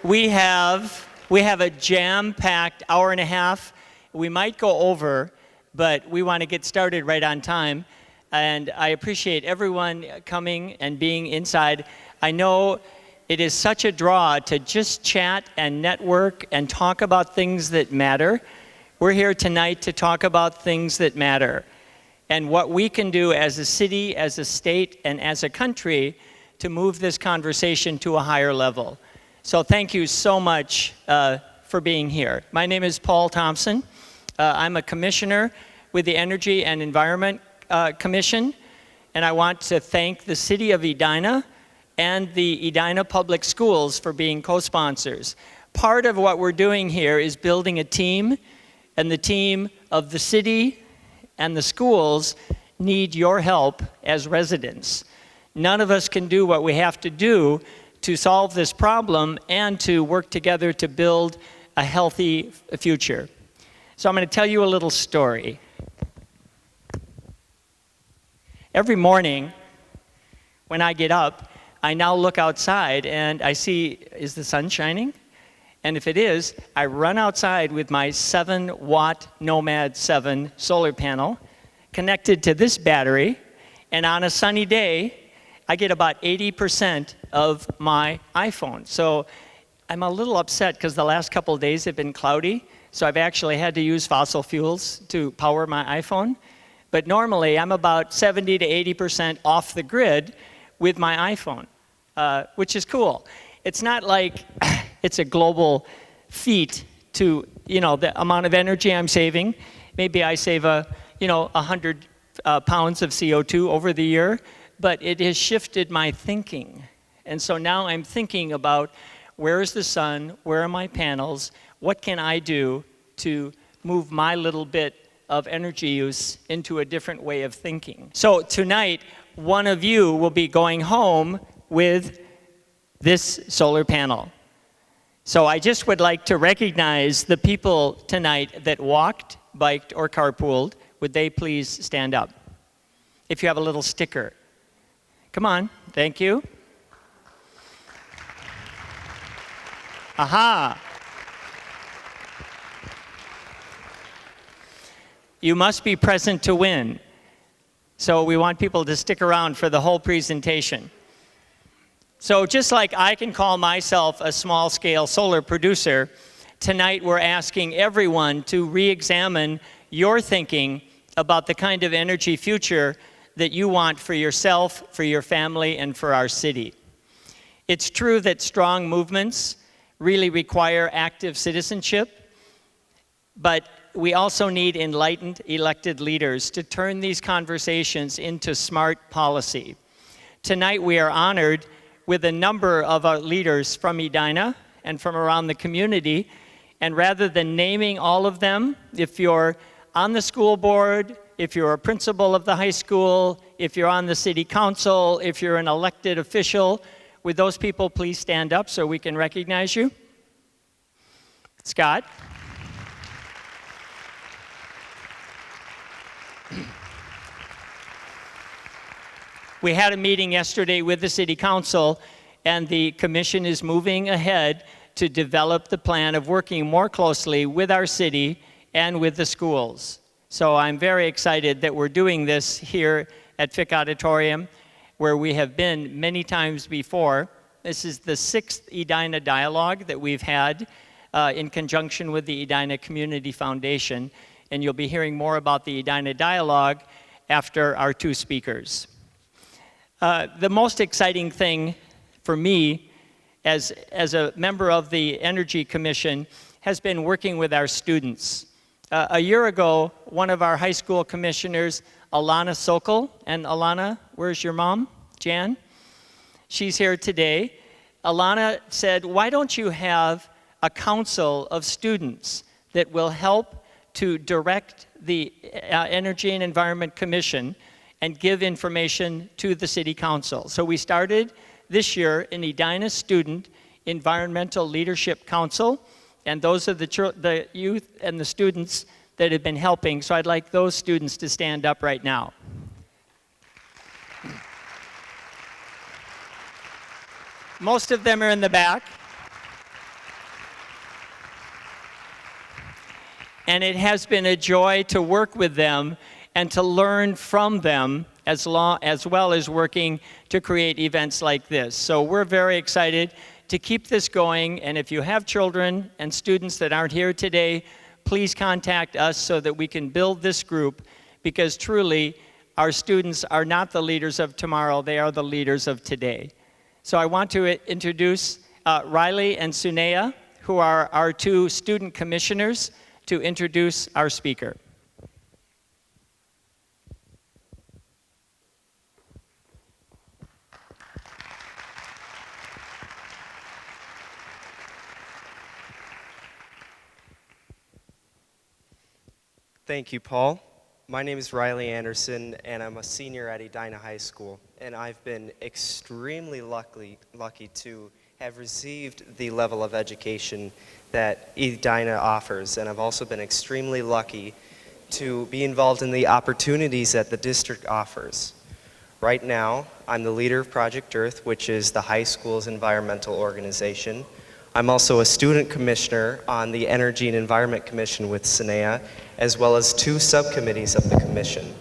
We have a jam-packed hour and a half. We might go over, but we want to get started right on time. And I appreciate everyone coming and being inside. I know it is such a draw to just chat and network and talk about things that matter. We're here tonight to talk about things that matter and what we can do as a city, as a state, and as a country to move this conversation to a higher level. So thank you so much for being here. My name is Paul Thompson. I'm a commissioner with the Energy and Environment Commission, and I want to thank the City of Edina and the Edina Public Schools for being co-sponsors. Part of what we're doing here is building a team, and the team of the city and the schools need your help as residents. None of us can do what we have to do to solve this problem and to work together to build a healthy future. So I'm going to tell you a little story. Every morning when I get up, I now look outside and I see, is the sun shining? And if it is, I run outside with my 7-watt Nomad 7 solar panel connected to this battery, and on a sunny day, I get about 80% of my iPhone. So I'm a little upset because the last couple of days have been cloudy, so I've actually had to use fossil fuels to power my iPhone. But normally I'm about 70 to 80% off the grid with my iPhone, which is cool. It's not like it's a global feat to, the amount of energy I'm saving. Maybe I save 100 pounds of CO2 over the year, but it has shifted my thinking. And so now I'm thinking about where is the sun, where are my panels, what can I do to move my little bit of energy use into a different way of thinking. So tonight, one of you will be going home with this solar panel. So I just would like to recognize the people tonight that walked, biked, or carpooled. Would they please stand up? If you have a little sticker. Come on, thank you. Aha. You must be present to win. So we want people to stick around for the whole presentation. So just like I can call myself a small-scale solar producer, tonight we're asking everyone to re-examine your thinking about the kind of energy future that you want for yourself, for your family, and for our city. It's true that strong movements really require active citizenship, but we also need enlightened elected leaders to turn these conversations into smart policy. Tonight we are honored with a number of our leaders from Edina and from around the community, and rather than naming all of them, if you're on the school board, if you're a principal of the high school, if you're on the city council, if you're an elected official, would those people please stand up so we can recognize you? Scott? We had a meeting yesterday with the city council, and the commission is moving ahead to develop the plan of working more closely with our city and with the schools. So I'm very excited that we're doing this here at Fick Auditorium, where we have been many times before. This is the 6th Edina Dialogue that we've had in conjunction with the Edina Community Foundation, and you'll be hearing more about the Edina Dialogue after our two speakers. The most exciting thing for me as a member of the Energy Commission has been working with our students. A year ago, one of our high school commissioners, Alana Sokol, and Alana, where's your mom? Jan? She's here today. Alana said, why don't you have a council of students that will help to direct the Energy and Environment Commission and give information to the City Council. So we started this year an Edina Student Environmental Leadership Council, and those are the youth and the students that have been helping. So I'd like those students to stand up right now. Most of them are in the back. and it has been a joy to work with them and to learn from them as well as working to create events like this. So we're very excited to keep this going, and if you have children and students that aren't here today, please contact us so that we can build this group, because truly, our students are not the leaders of tomorrow, they are the leaders of today. So I want to introduce Riley and Sunea, who are our two student commissioners, to introduce our speaker. Thank you, Paul. My name is Riley Anderson, and I'm a senior at Edina High School. And I've been extremely lucky to have received the level of education that Edina offers. And I've also been extremely lucky to be involved in the opportunities that the district offers. Right now, I'm the leader of Project Earth, which is the high school's environmental organization. I'm also a student commissioner on the Energy and Environment Commission with Sunea, as well as 2 subcommittees of the commission.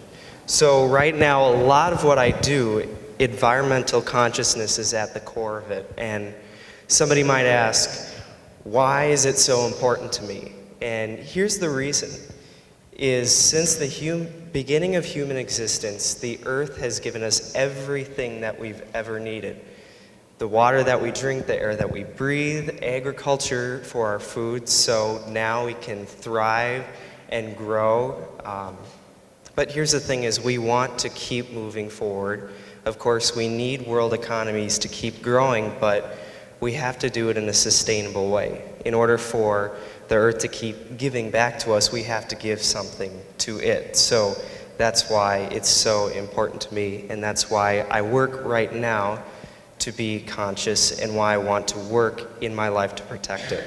So right now, a lot of what I do, environmental consciousness is at the core of it. And somebody might ask, why is it so important to me? And here's the reason, is since the beginning of human existence, the earth has given us everything that we've ever needed. The water that we drink, the air that we breathe, agriculture for our food, so now we can thrive and grow. But here's the thing is we want to keep moving forward. Of course, we need world economies to keep growing, but we have to do it in a sustainable way. In order for the earth to keep giving back to us, we have to give something to it. So that's why it's so important to me, and that's why I work right now to be conscious and why I want to work in my life to protect it.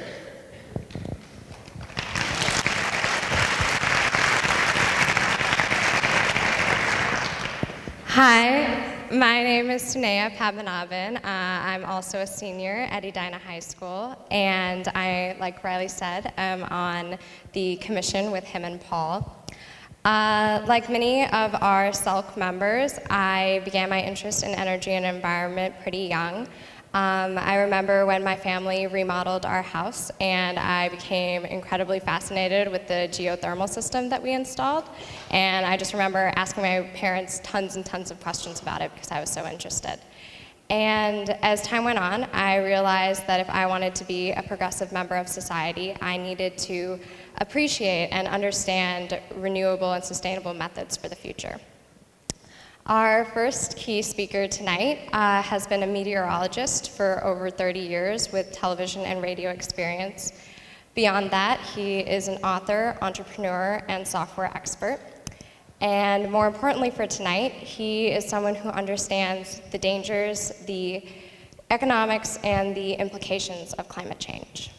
Hi, my name is Sunea Padmanabhan. I'm also a senior at Edina High School, and I, like Riley said, am on the commission with him and Paul. Like many of our SELC members, I began my interest in energy and environment pretty young. I remember when my family remodeled our house, and I became incredibly fascinated with the geothermal system that we installed. And I just remember asking my parents tons and tons of questions about it because I was so interested. And as time went on, I realized that if I wanted to be a progressive member of society, I needed to appreciate and understand renewable and sustainable methods for the future. Our first key speaker tonight has been a meteorologist for over 30 years with television and radio experience. Beyond that, he is an author, entrepreneur, and software expert. And more importantly for tonight, he is someone who understands the dangers, the economics, and the implications of climate change.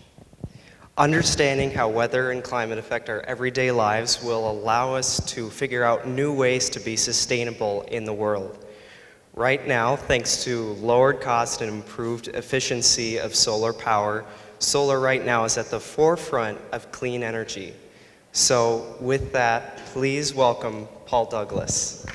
Understanding how weather and climate affect our everyday lives will allow us to figure out new ways to be sustainable in the world. Right now, thanks to lowered cost and improved efficiency of solar power, solar right now is at the forefront of clean energy. So with that, please welcome Paul Douglas.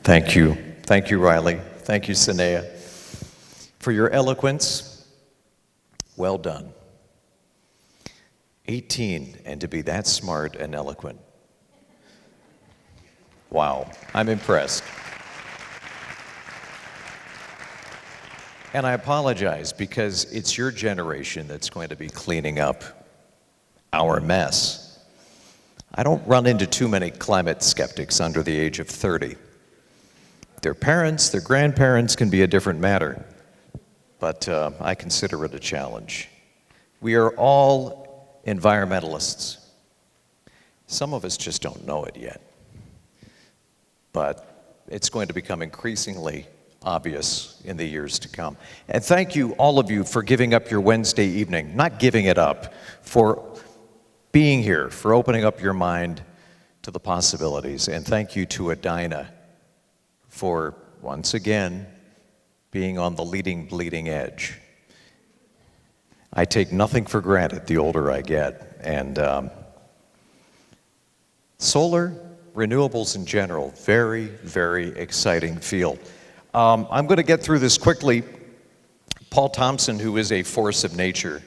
Thank you. Thank you, Riley. Thank you, Sunea, for your eloquence. Well done. 18, and to be that smart and eloquent. Wow, I'm impressed. And I apologize because it's your generation that's going to be cleaning up our mess. I don't run into too many climate skeptics under the age of 30. Their parents, their grandparents can be a different matter, but I consider it a challenge. We are all environmentalists. Some of us just don't know it yet, but it's going to become increasingly obvious in the years to come. And thank you, all of you, for giving up your Wednesday evening, not giving it up, for being here, for opening up your mind to the possibilities. And thank you to Edina for, once again, being on the bleeding edge. I take nothing for granted the older I get. And solar, renewables in general, very, very exciting field. I'm going to get through this quickly. Paul Thompson, who is a force of nature.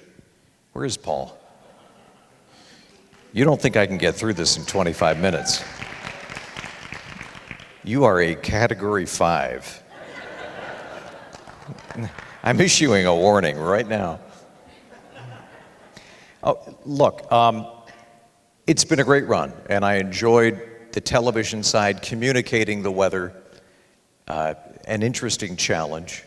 Where is Paul? You don't think I can get through this in 25 minutes. You are a Category 5. I'm issuing a warning right now. Oh, look, it's been a great run, and I enjoyed the television side, communicating the weather, an interesting challenge.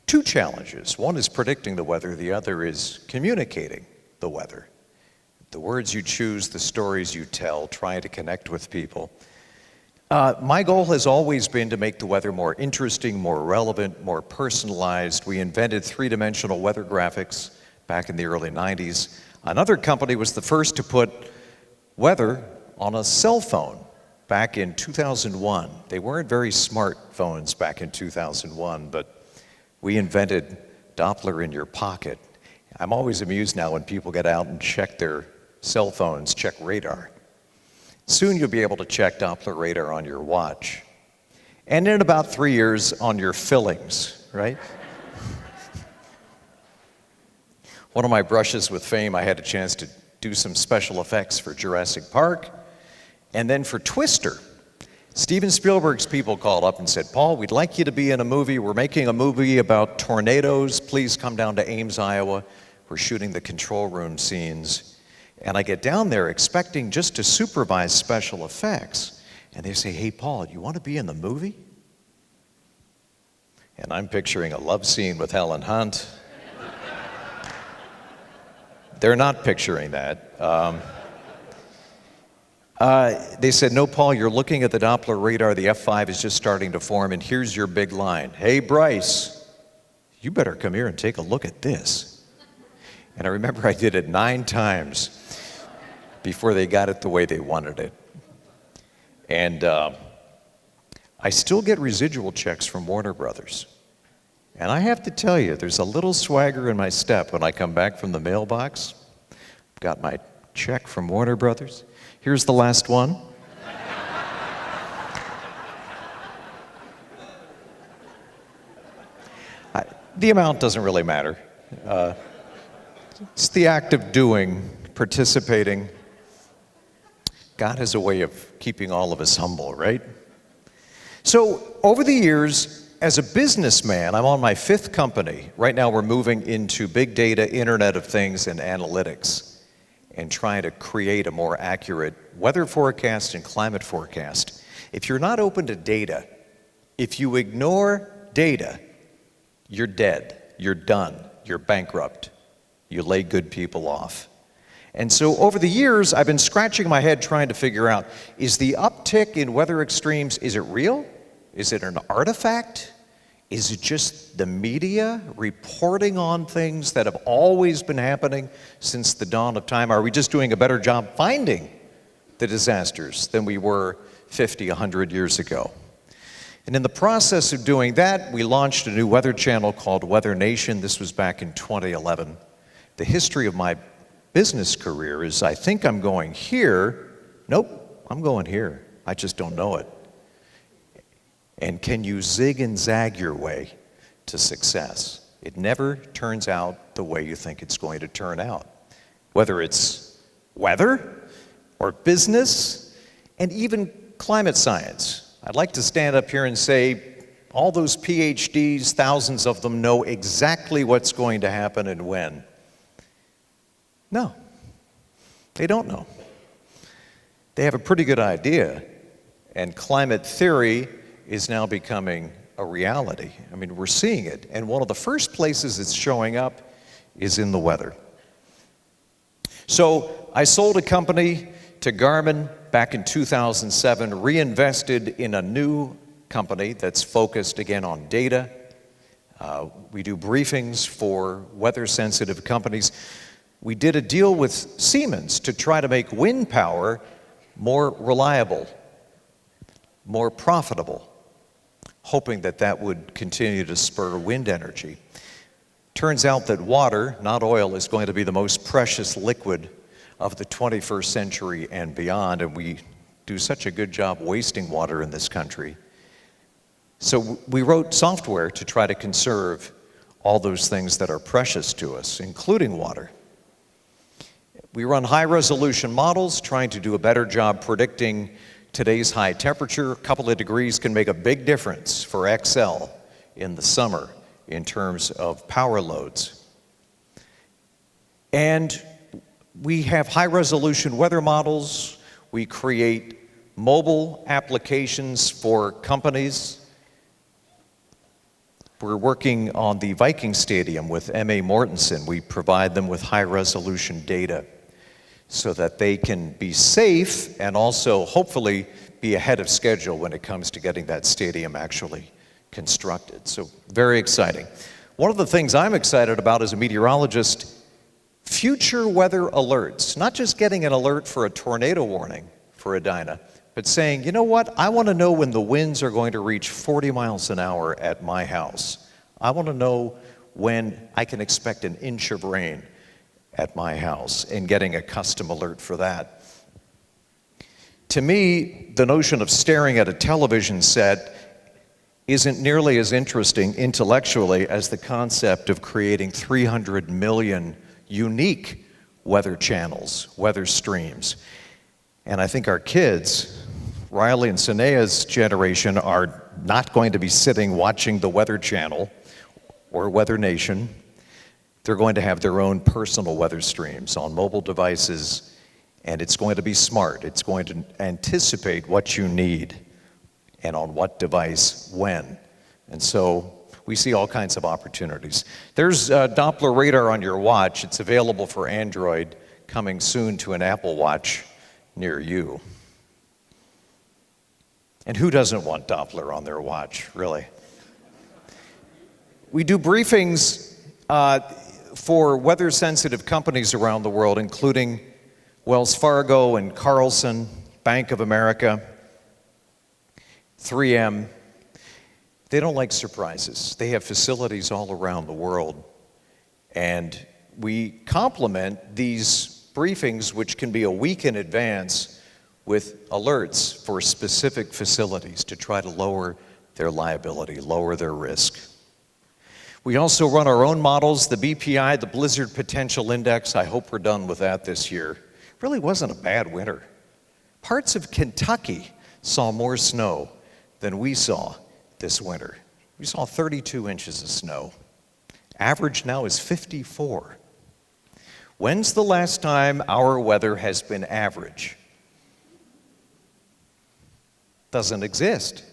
Two challenges. One is predicting the weather, the other is communicating the weather. The words you choose, the stories you tell, trying to connect with people. My goal has always been to make the weather more interesting, more relevant, more personalized. We invented three-dimensional weather graphics back in the early 90s. Another company was the first to put weather on a cell phone back in 2001. They weren't very smart phones back in 2001, but we invented Doppler in your pocket. I'm always amused now when people get out and check their cell phones, check radar. Soon you'll be able to check Doppler radar on your watch. And in about 3 years, on your fillings, right? One of my brushes with fame, I had a chance to do some special effects for Jurassic Park, and then for Twister. Steven Spielberg's people called up and said, Paul, we'd like you to be in a movie. We're making a movie about tornadoes. Please come down to Ames, Iowa. We're shooting the control room scenes. And I get down there expecting just to supervise special effects. And they say, hey, Paul, you want to be in the movie? And I'm picturing a love scene with Helen Hunt. They're not picturing that. They said, no, Paul, you're looking at the Doppler radar. The F5 is just starting to form, and here's your big line. Hey, Bryce, you better come here and take a look at this. And I remember I did it 9 times before they got it the way they wanted it. And I still get residual checks from Warner Brothers. And I have to tell you, there's a little swagger in my step when I come back from the mailbox. I've got my check from Warner Brothers. Here's the last one. The amount doesn't really matter. It's the act of doing, participating. God has a way of keeping all of us humble, right? So over the years, as a businessman, I'm on my 5th company. Right now we're moving into big data, Internet of Things, and analytics, and trying to create a more accurate weather forecast and climate forecast. If you're not open to data, if you ignore data, you're dead, you're done, you're bankrupt. You lay good people off. And so over the years, I've been scratching my head trying to figure out, is the uptick in weather extremes, is it real? Is it an artifact? Is it just the media reporting on things that have always been happening since the dawn of time? Are we just doing a better job finding the disasters than we were 50, 100 years ago? And in the process of doing that, we launched a new weather channel called Weather Nation. This was back in 2011. The history of my business career is I think I'm going here. Nope, I'm going here. I just don't know it. And can you zig and zag your way to success? It never turns out the way you think it's going to turn out. Whether it's weather or business and even climate science. I'd like to stand up here and say all those PhDs, thousands of them, know exactly what's going to happen and when. No, they don't know. They have a pretty good idea, and climate theory is now becoming a reality. I mean, we're seeing it, and one of the first places it's showing up is in the weather. So I sold a company to Garmin back in 2007, reinvested in a new company that's focused again on data. We do briefings for weather-sensitive companies. We did a deal with Siemens to try to make wind power more reliable, more profitable, hoping that that would continue to spur wind energy. Turns out that water, not oil, is going to be the most precious liquid of the 21st century and beyond, and we do such a good job wasting water in this country. So we wrote software to try to conserve all those things that are precious to us, including water. We run high-resolution models, trying to do a better job predicting today's high temperature. A couple of degrees can make a big difference for XL in the summer in terms of power loads. And we have high-resolution weather models. We create mobile applications for companies. We're working on the Viking Stadium with M.A. Mortensen. We provide them with high-resolution data so that they can be safe and also hopefully be ahead of schedule when it comes to getting that stadium actually constructed. So very exciting. One of the things I'm excited about as a meteorologist, future weather alerts. Not just getting an alert for a tornado warning for Edina, but saying, you know what, I want to know when the winds are going to reach 40 miles an hour at my house. I want to know when I can expect an inch of rain at my house, and getting a custom alert for that. To me, the notion of staring at a television set isn't nearly as interesting intellectually as the concept of creating 300 million unique weather channels, weather streams. And I think our kids, Riley and Sanea's generation, are not going to be sitting watching the Weather Channel or Weather Nation. They're going to have their own personal weather streams on mobile devices, and it's going to be smart. It's going to anticipate what you need and on what device when. And so we see all kinds of opportunities. There's Doppler radar on your watch. It's available for Android, coming soon to an Apple Watch near you. And who doesn't want Doppler on their watch, really? We do briefings for weather-sensitive companies around the world, including Wells Fargo and Carlson, Bank of America, 3M. They don't like surprises. They have facilities all around the world. And we complement these briefings, which can be a week in advance, with alerts for specific facilities to try to lower their liability, lower their risk. We also run our own models, the BPI, the Blizzard Potential Index. I hope we're done with that this year. Really wasn't a bad winter. Parts of Kentucky saw more snow than we saw this winter. We saw 32 inches of snow. Average now is 54. When's the last time our weather has been average? Doesn't exist.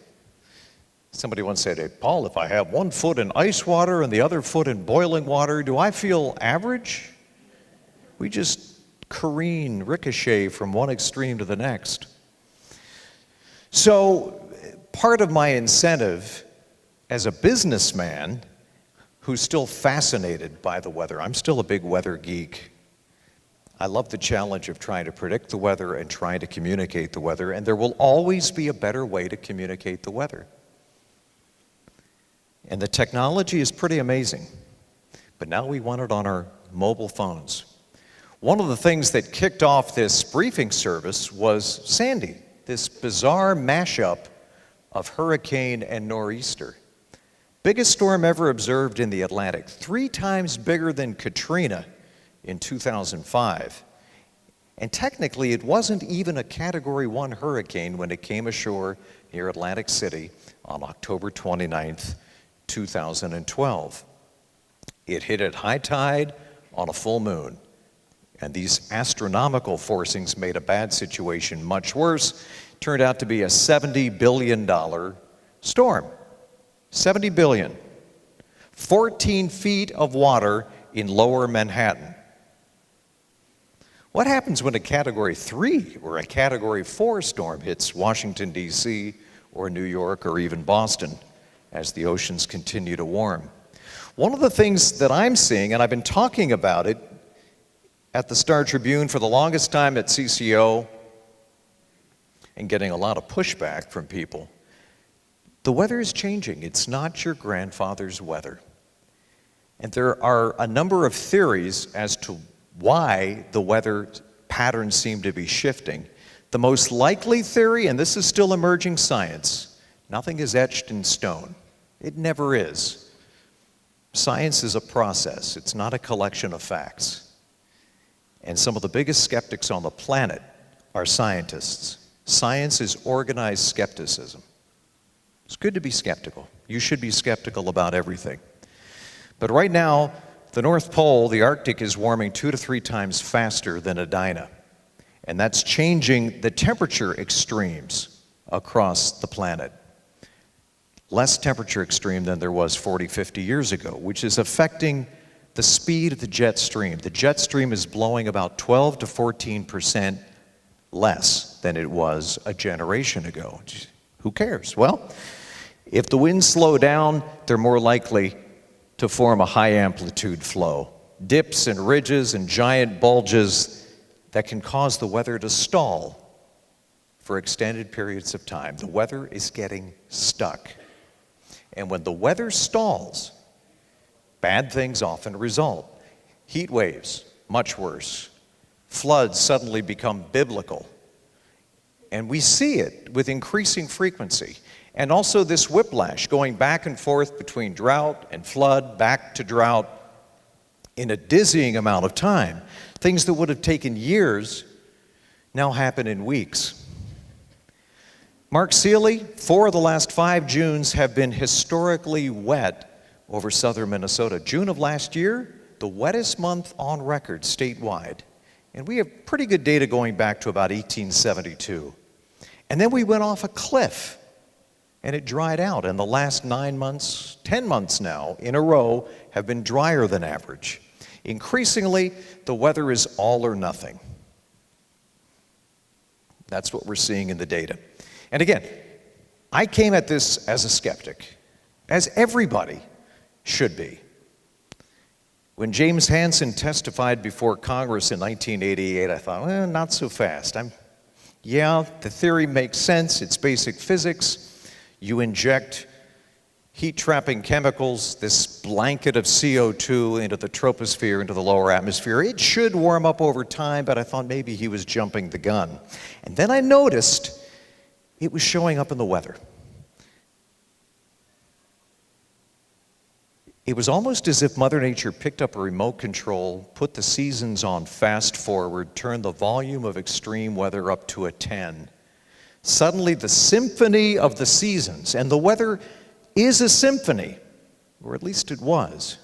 Somebody once said, hey, Paul, if I have one foot in ice water and the other foot in boiling water, do I feel average? We just careen, ricochet from one extreme to the next. So part of my incentive as a businessman who's still fascinated by the weather, I'm still a big weather geek. I love the challenge of trying to predict the weather and trying to communicate the weather, and there will always be a better way to communicate the weather. And the technology is pretty amazing, but now we want it on our mobile phones. One of the things that kicked off this briefing service was Sandy, this bizarre mashup of hurricane and nor'easter. Biggest storm ever observed in the Atlantic, 3 times bigger than Katrina in 2005. And technically, it wasn't even a Category 1 hurricane when it came ashore near Atlantic City on October 29th, 2012. It hit at high tide on a full moon. And these astronomical forcings made a bad situation much worse. Turned out to be a $70 billion storm. 70 billion. 14 feet of water in lower Manhattan. What happens when a Category 3 or a Category 4 storm hits Washington, D.C., or New York, or even Boston, as the oceans continue to warm? One of the things that I'm seeing, and I've been talking about it, at the Star Tribune for the longest time at CCO and getting a lot of pushback from people. The weather is changing. It's not your grandfather's weather. And there are a number of theories as to why the weather patterns seem to be shifting. The most likely theory, and this is still emerging science, nothing is etched in stone. It never is. Science is a process. It's not a collection of facts. And some of the biggest skeptics on the planet are scientists. Science is organized skepticism. It's good to be skeptical. You should be skeptical about everything. But right now, the North Pole, the Arctic, is warming 2 to 3 times faster than Edina. And that's changing the temperature extremes across the planet. Less temperature extreme than there was 40, 50 years ago, which is affecting the speed of the jet stream. The jet stream is blowing about 12 to 14% less than it was a generation ago. Who cares? Well, if the winds slow down, they're more likely to form a high amplitude flow. Dips and ridges and giant bulges that can cause the weather to stall for extended periods of time. The weather is getting stuck. And when the weather stalls, bad things often result. Heat waves, much worse. Floods suddenly become biblical. And we see it with increasing frequency. And also this whiplash going back and forth between drought and flood, back to drought in a dizzying amount of time. Things that would have taken years now happen in weeks. Mark Seeley, 4 of the last 5 Junes have been historically wet over southern Minnesota. June of last year, the wettest month on record statewide. And we have pretty good data going back to about 1872. And then we went off a cliff. And it dried out, and the last 9 months, 10 months now, in a row, have been drier than average. Increasingly, the weather is all or nothing. That's what we're seeing in the data. And again, I came at this as a skeptic, as everybody should be. When James Hansen testified before Congress in 1988, I thought, well, not so fast. Yeah, the theory makes sense, it's basic physics. You inject heat-trapping chemicals, this blanket of CO2 into the troposphere, into the lower atmosphere. It should warm up over time, but I thought maybe he was jumping the gun. And then I noticed it was showing up in the weather. It was almost as if Mother Nature picked up a remote control, put the seasons on fast forward, turned the volume of extreme weather up to a 10. Suddenly, the symphony of the seasons, and the weather is a symphony, or at least it was.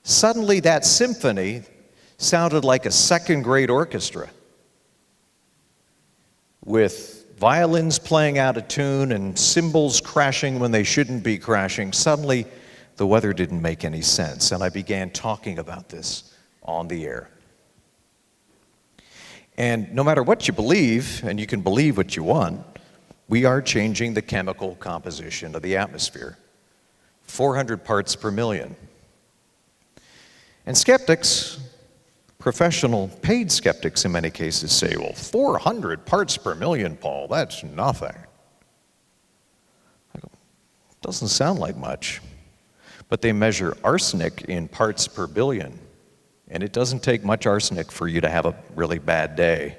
Suddenly, that symphony sounded like a second-grade orchestra with violins playing out of tune and cymbals crashing when they shouldn't be crashing. Suddenly, the weather didn't make any sense, and I began talking about this on the air. And no matter what you believe, and you can believe what you want, we are changing the chemical composition of the atmosphere. 400 parts per million. And skeptics, professional paid skeptics in many cases, say, well, 400 parts per million, Paul, that's nothing. I go, doesn't sound like much. But they measure arsenic in parts per billion. And it doesn't take much arsenic for you to have a really bad day.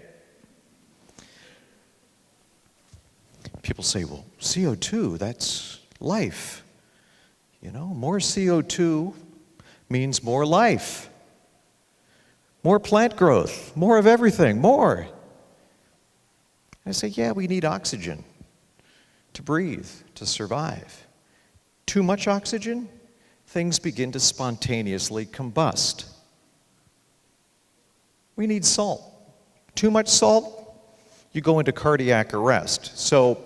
People say, well, CO2, that's life. You know, more CO2 means more life. More plant growth, more of everything, more. I say, yeah, we need oxygen to breathe, to survive. Too much oxygen, things begin to spontaneously combust. We need salt. Too much salt, you go into cardiac arrest. So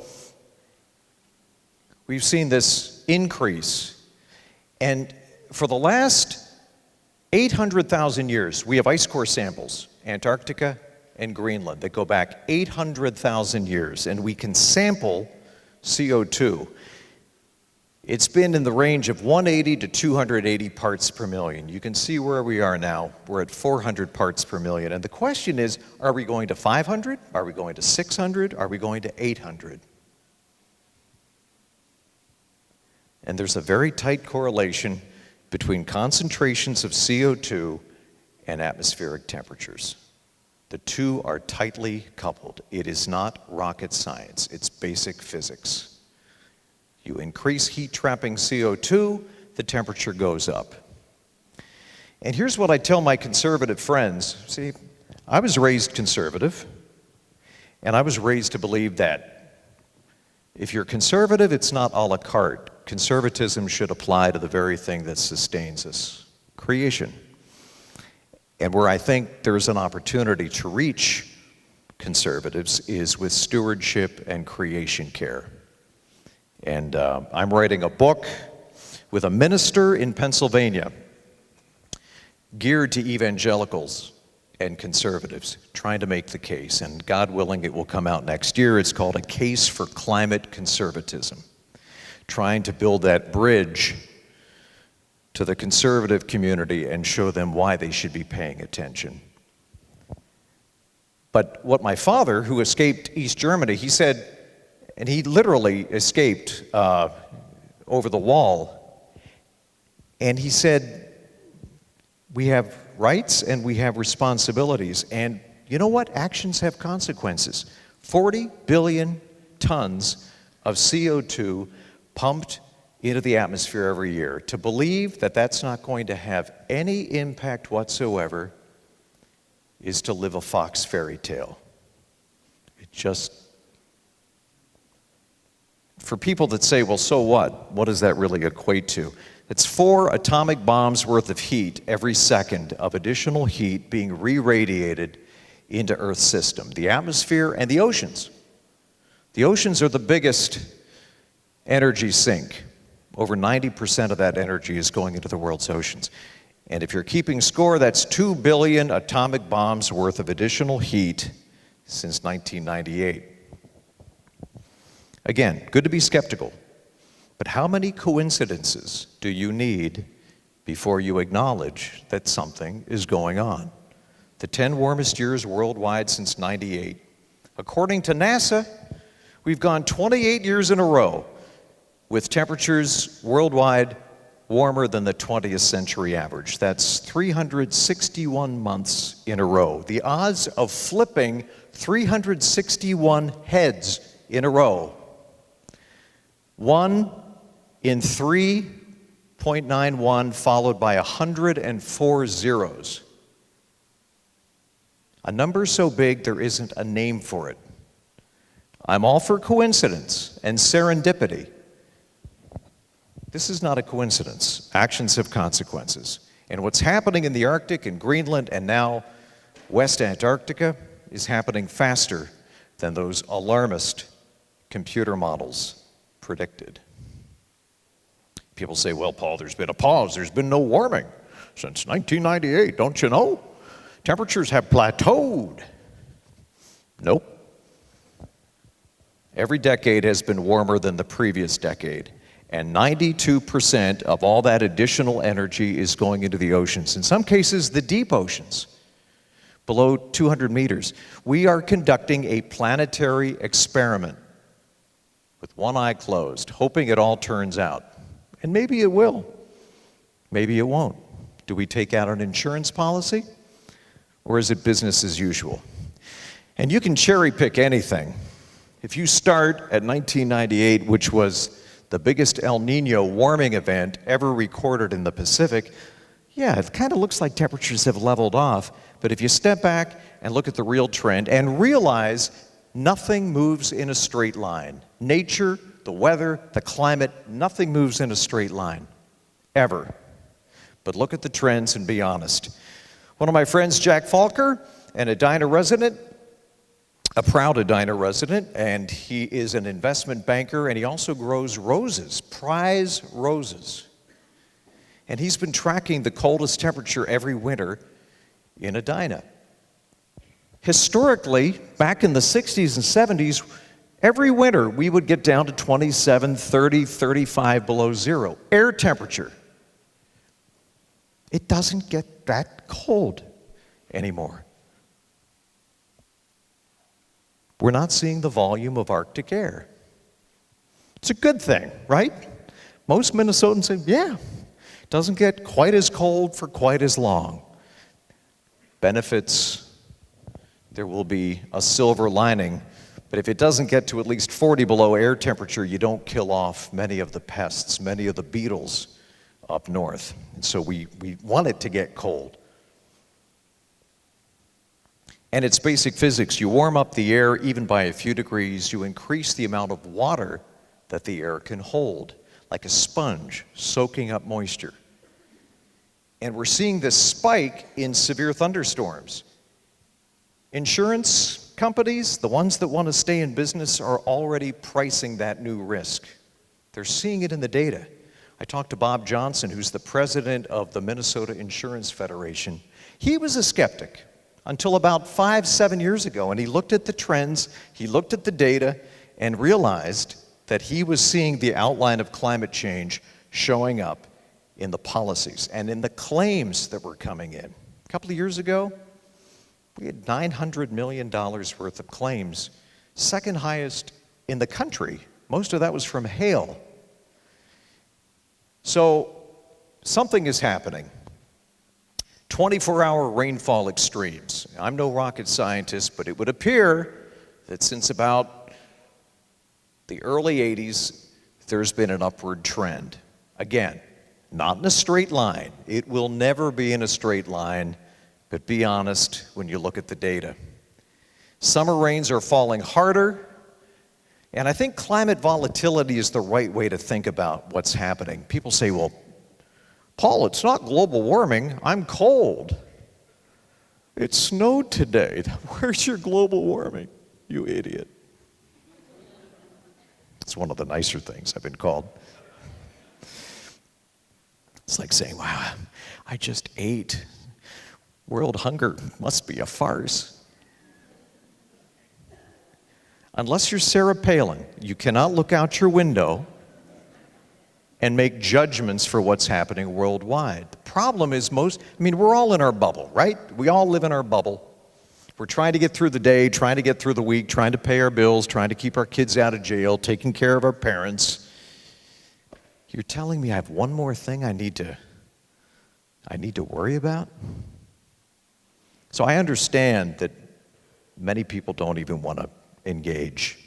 we've seen this increase. And for the last 800,000 years, we have ice core samples, Antarctica and Greenland, that go back 800,000 years. And we can sample CO2. It's been in the range of 180 to 280 parts per million. You can see where we are now. We're at 400 parts per million. And the question is, are we going to 500? Are we going to 600? Are we going to 800? And there's a very tight correlation between concentrations of CO2 and atmospheric temperatures. The two are tightly coupled. It is not rocket science, it's basic physics. You increase heat-trapping CO2, the temperature goes up. And here's what I tell my conservative friends. See, I was raised conservative, and I was raised to believe that if you're conservative, it's not a la carte. Conservatism should apply to the very thing that sustains us, creation. And where I think there's an opportunity to reach conservatives is with stewardship and creation care. And I'm writing a book with a minister in Pennsylvania geared to evangelicals and conservatives, trying to make the case. And God willing, it will come out next year. It's called A Case for Climate Conservatism, trying to build that bridge to the conservative community and show them why they should be paying attention. But what my father, who escaped East Germany, he said, and he literally escaped over the wall, and he said, we have rights and we have responsibilities, and you know what? Actions have consequences. 40 billion tons of CO2 pumped into the atmosphere every year. To believe that that's not going to have any impact whatsoever is to live a fox fairy tale. It just, for people that say, well, so what does that really equate to? It's 4 atomic bombs worth of heat every second of additional heat being re-radiated into Earth's system, the atmosphere and the oceans. The oceans are the biggest energy sink. Over 90% of that energy is going into the world's oceans. And if you're keeping score, that's 2 billion atomic bombs worth of additional heat since 1998. Again, good to be skeptical, but how many coincidences do you need before you acknowledge that something is going on? The 10 warmest years worldwide since '98. According to NASA, we've gone 28 years in a row with temperatures worldwide warmer than the 20th century average. That's 361 months in a row. The odds of flipping 361 heads in a row, 1 in 3.91, followed by 104 zeros. A number so big there isn't a name for it. I'm all for coincidence and serendipity. This is not a coincidence. Actions have consequences. And what's happening in the Arctic and Greenland and now West Antarctica is happening faster than those alarmist computer models predicted. People say, well, Paul, there's been a pause. There's been no warming since 1998. Don't you know? Temperatures have plateaued. Nope. Every decade has been warmer than the previous decade. And 92% of all that additional energy is going into the oceans. In some cases, the deep oceans, below 200 meters. We are conducting a planetary experiment with one eye closed, hoping it all turns out. And maybe it will. Maybe it won't. Do we take out an insurance policy? Or is it business as usual? And you can cherry pick anything. If you start at 1998, which was the biggest El Nino warming event ever recorded in the Pacific, yeah, it kind of looks like temperatures have leveled off. But if you step back and look at the real trend and realize nothing moves in a straight line. Nature, the weather, the climate, nothing moves in a straight line, ever. But look at the trends and be honest. One of my friends, Jack Falker, an Edina resident, a proud Edina resident, and he is an investment banker, and he also grows roses, prize roses. And he's been tracking the coldest temperature every winter in Edina. Historically, back in the 60s and 70s, Every winter, we would get down to 27, 30, 35 below zero. Air temperature. It doesn't get that cold anymore. We're not seeing the volume of Arctic air. It's a good thing, right? Most Minnesotans say, yeah, it doesn't get quite as cold for quite as long. Benefits, there will be a silver lining, but if it doesn't get to at least 40 below air temperature, you don't kill off many of the pests, many of the beetles up north. And so we want it to get cold. And it's basic physics. You warm up the air even by a few degrees, you increase the amount of water that the air can hold, like a sponge soaking up moisture. And we're seeing this spike in severe thunderstorms. Insurance companies, the ones that want to stay in business, are already pricing that new risk. They're seeing it in the data. I talked to Bob Johnson, who's the president of the Minnesota Insurance Federation. He was a skeptic until about 5-7 years ago, and he looked at the trends, he looked at the data, and realized that he was seeing the outline of climate change showing up in the policies and in the claims that were coming in. A couple of years ago, we had $900 million worth of claims, second highest in the country. Most of that was from hail. So something is happening. 24-hour rainfall extremes. I'm no rocket scientist, but it would appear that since about the early 80s, there's been an upward trend. Again, not in a straight line. It will never be in a straight line, but be honest when you look at the data. Summer rains are falling harder, and I think climate volatility is the right way to think about what's happening. People say, well, Paul, it's not global warming, I'm cold. It snowed today. Where's your global warming, you idiot? It's one of the nicer things I've been called. It's like saying, wow, I just ate. World hunger must be a farce. Unless you're Sarah Palin, you cannot look out your window and make judgments for what's happening worldwide. The problem is we're all in our bubble, right? We all live in our bubble. We're trying to get through the day, trying to get through the week, trying to pay our bills, trying to keep our kids out of jail, taking care of our parents. You're telling me I have one more thing I need to worry about? So I understand that many people don't even want to engage.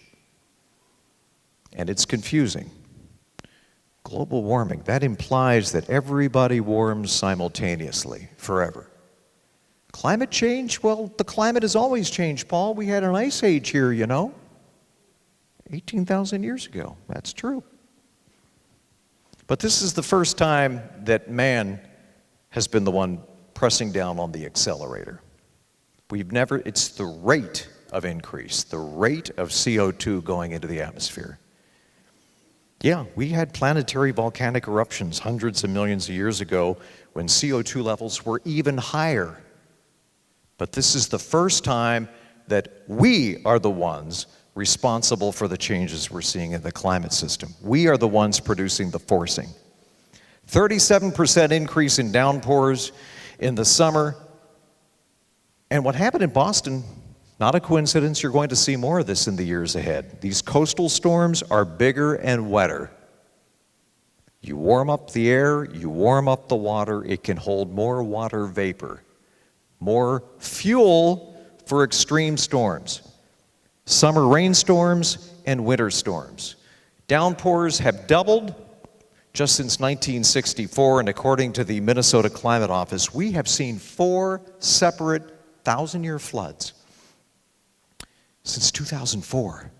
And it's confusing. Global warming, that implies that everybody warms simultaneously, forever. Climate change? Well, the climate has always changed, Paul. We had an ice age here, 18,000 years ago. That's true. But this is the first time that man has been the one pressing down on the accelerator. It's the rate of increase, the rate of CO2 going into the atmosphere. Yeah, we had planetary volcanic eruptions hundreds of millions of years ago when CO2 levels were even higher. But this is the first time that we are the ones responsible for the changes we're seeing in the climate system. We are the ones producing the forcing. 37% increase in downpours in the summer. And what happened in Boston, not a coincidence, you're going to see more of this in the years ahead. These coastal storms are bigger and wetter. You warm up the air, you warm up the water, it can hold more water vapor, more fuel for extreme storms. Summer rainstorms and winter storms. Downpours have doubled just since 1964, and according to the Minnesota Climate Office, we have seen 4 separate 1,000-year floods since 2004.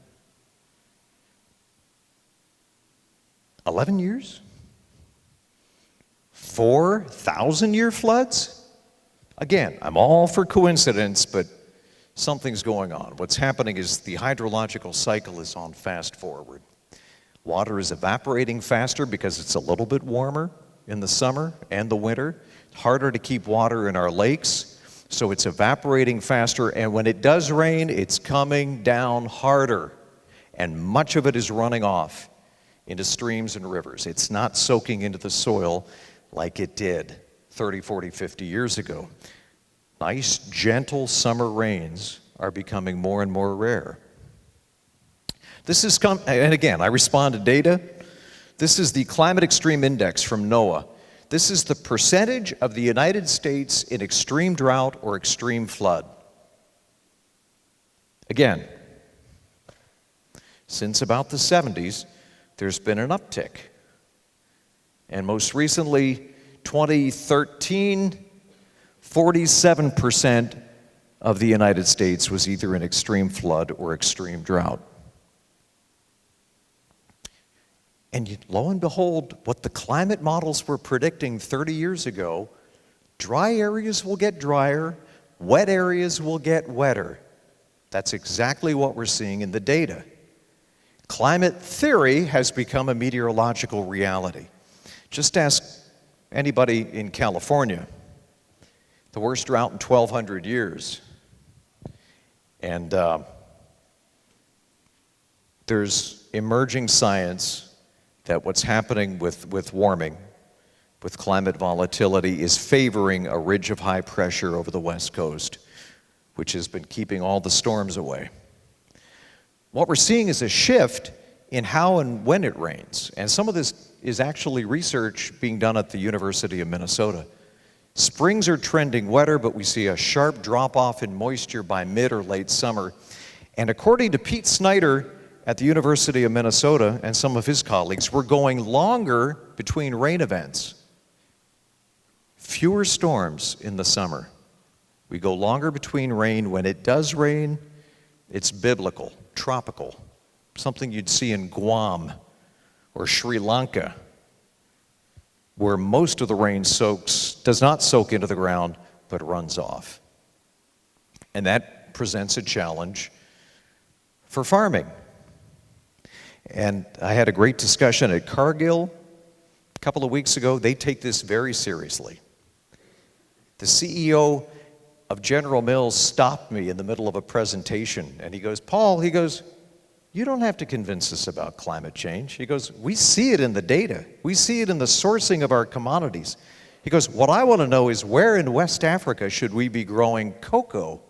11 years? 4 1,000-year floods? Again, I'm all for coincidence, but something's going on. What's happening is the hydrological cycle is on fast forward. Water is evaporating faster because it's a little bit warmer in the summer and the winter. It's harder to keep water in our lakes, so it's evaporating faster, and when it does rain, it's coming down harder. and much of it is running off into streams and rivers. It's not soaking into the soil like it did 30, 40, 50 years ago. Nice, gentle summer rains are becoming more and more rare. And again, I respond to data. This is the Climate Extreme Index from NOAA. This is the percentage of the United States in extreme drought or extreme flood. Again, since about the 70s, there's been an uptick. And most recently, 2013, 47% of the United States was either in extreme flood or extreme drought. And lo and behold, what the climate models were predicting 30 years ago, dry areas will get drier, wet areas will get wetter. That's exactly what we're seeing in the data. Climate theory has become a meteorological reality. Just ask anybody in California, the worst drought in 1,200 years. And there's emerging science that what's happening with warming, with climate volatility, is favoring a ridge of high pressure over the West Coast, which has been keeping all the storms away. What we're seeing is a shift in how and when it rains. And some of this is actually research being done at the University of Minnesota. Springs are trending wetter, but we see a sharp drop-off in moisture by mid or late summer. And according to Pete Snyder at the University of Minnesota and some of his colleagues, we're going longer between rain events. Fewer storms in the summer. We go longer between rain. When it does rain, it's biblical, tropical, something you'd see in Guam or Sri Lanka, where most of the rain does not soak into the ground, but runs off. And that presents a challenge for farming. And I had a great discussion at Cargill a couple of weeks ago. They take this very seriously. The CEO of General Mills stopped me in the middle of a presentation, and he goes, "Paul," he goes, "you don't have to convince us about climate change." He goes, "We see it in the data. We see it in the sourcing of our commodities." He goes, "What I want to know is where in West Africa should we be growing cocoa?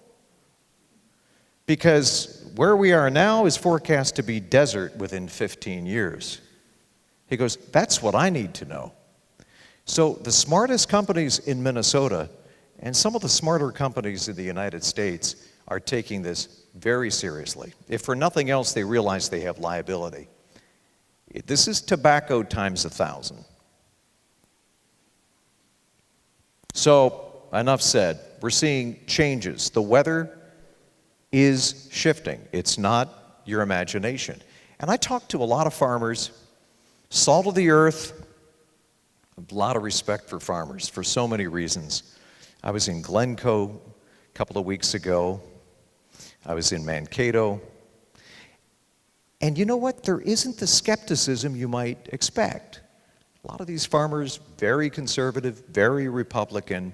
Because where we are now is forecast to be desert within 15 years. He goes, "That's what I need to know." So the smartest companies in Minnesota and some of the smarter companies in the United States are taking this very seriously. If for nothing else, they realize they have liability. This is tobacco times 1,000. So, enough said. We're seeing changes. The weather is shifting. It's not your imagination. And I talk to a lot of farmers, salt of the earth, a lot of respect for farmers for so many reasons. I was in Glencoe a couple of weeks ago. I was in Mankato. And you know what? There isn't the skepticism you might expect. A lot of these farmers, very conservative, very Republican.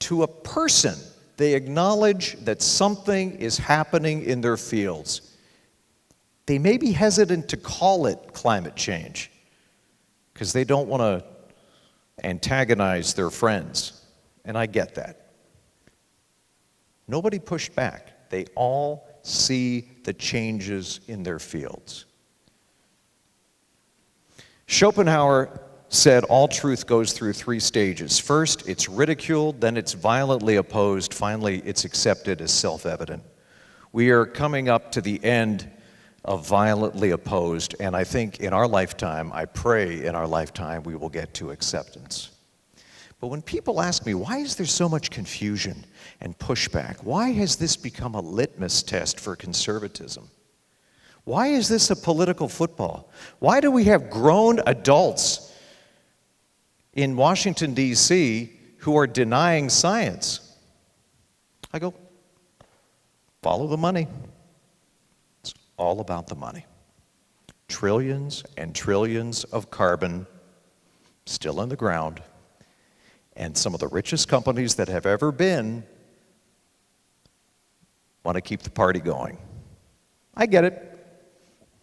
To a person, they acknowledge that something is happening in their fields. They may be hesitant to call it climate change because they don't want to antagonize their friends. And I get that. Nobody pushed back. They all see the changes in their fields. Schopenhauer said all truth goes through 3 stages. First, it's ridiculed, then it's violently opposed, finally, it's accepted as self-evident. We are coming up to the end of violently opposed, and I think in our lifetime, I pray in our lifetime, we will get to acceptance. But when people ask me, why is there so much confusion and pushback? Why has this become a litmus test for conservatism? Why is this a political football? Why do we have grown adults in Washington, D.C. who are denying science? I go, follow the money. It's all about the money. Trillions and trillions of carbon still in the ground. And some of the richest companies that have ever been want to keep the party going. I get it.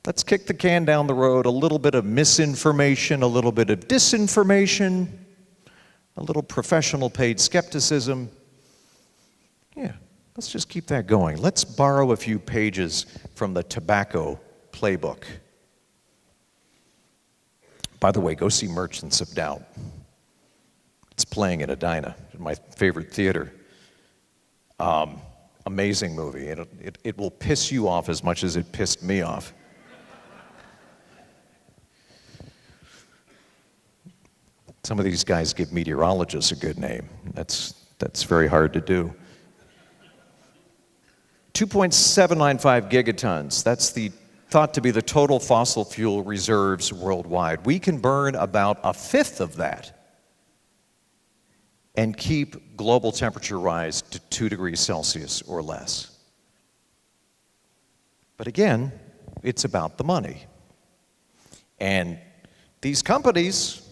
Let's kick the can down the road, a little bit of misinformation, a little bit of disinformation, a little professional paid skepticism. Yeah, let's just keep that going. Let's borrow a few pages from the tobacco playbook. By the way, go see Merchants of Doubt. It's playing in Edina, my favorite theater. Amazing movie. It will piss you off as much as it pissed me off. Some of these guys give meteorologists a good name. That's very hard to do. 2.795 gigatons. That's thought to be the total fossil fuel reserves worldwide. We can burn about a fifth of that and keep global temperature rise to 2 degrees Celsius or less. But again, it's about the money. And these companies,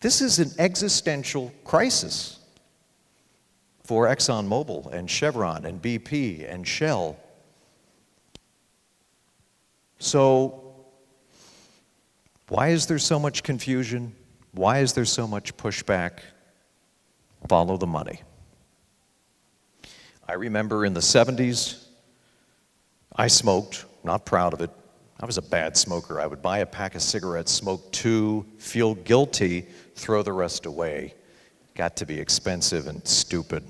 this is an existential crisis for ExxonMobil and Chevron and BP and Shell. So, why is there so much confusion? Why is there so much pushback? Follow the money. I remember in the 70s, I smoked, not proud of it. I was a bad smoker. I would buy a pack of cigarettes, smoke 2, feel guilty, throw the rest away. Got to be expensive and stupid.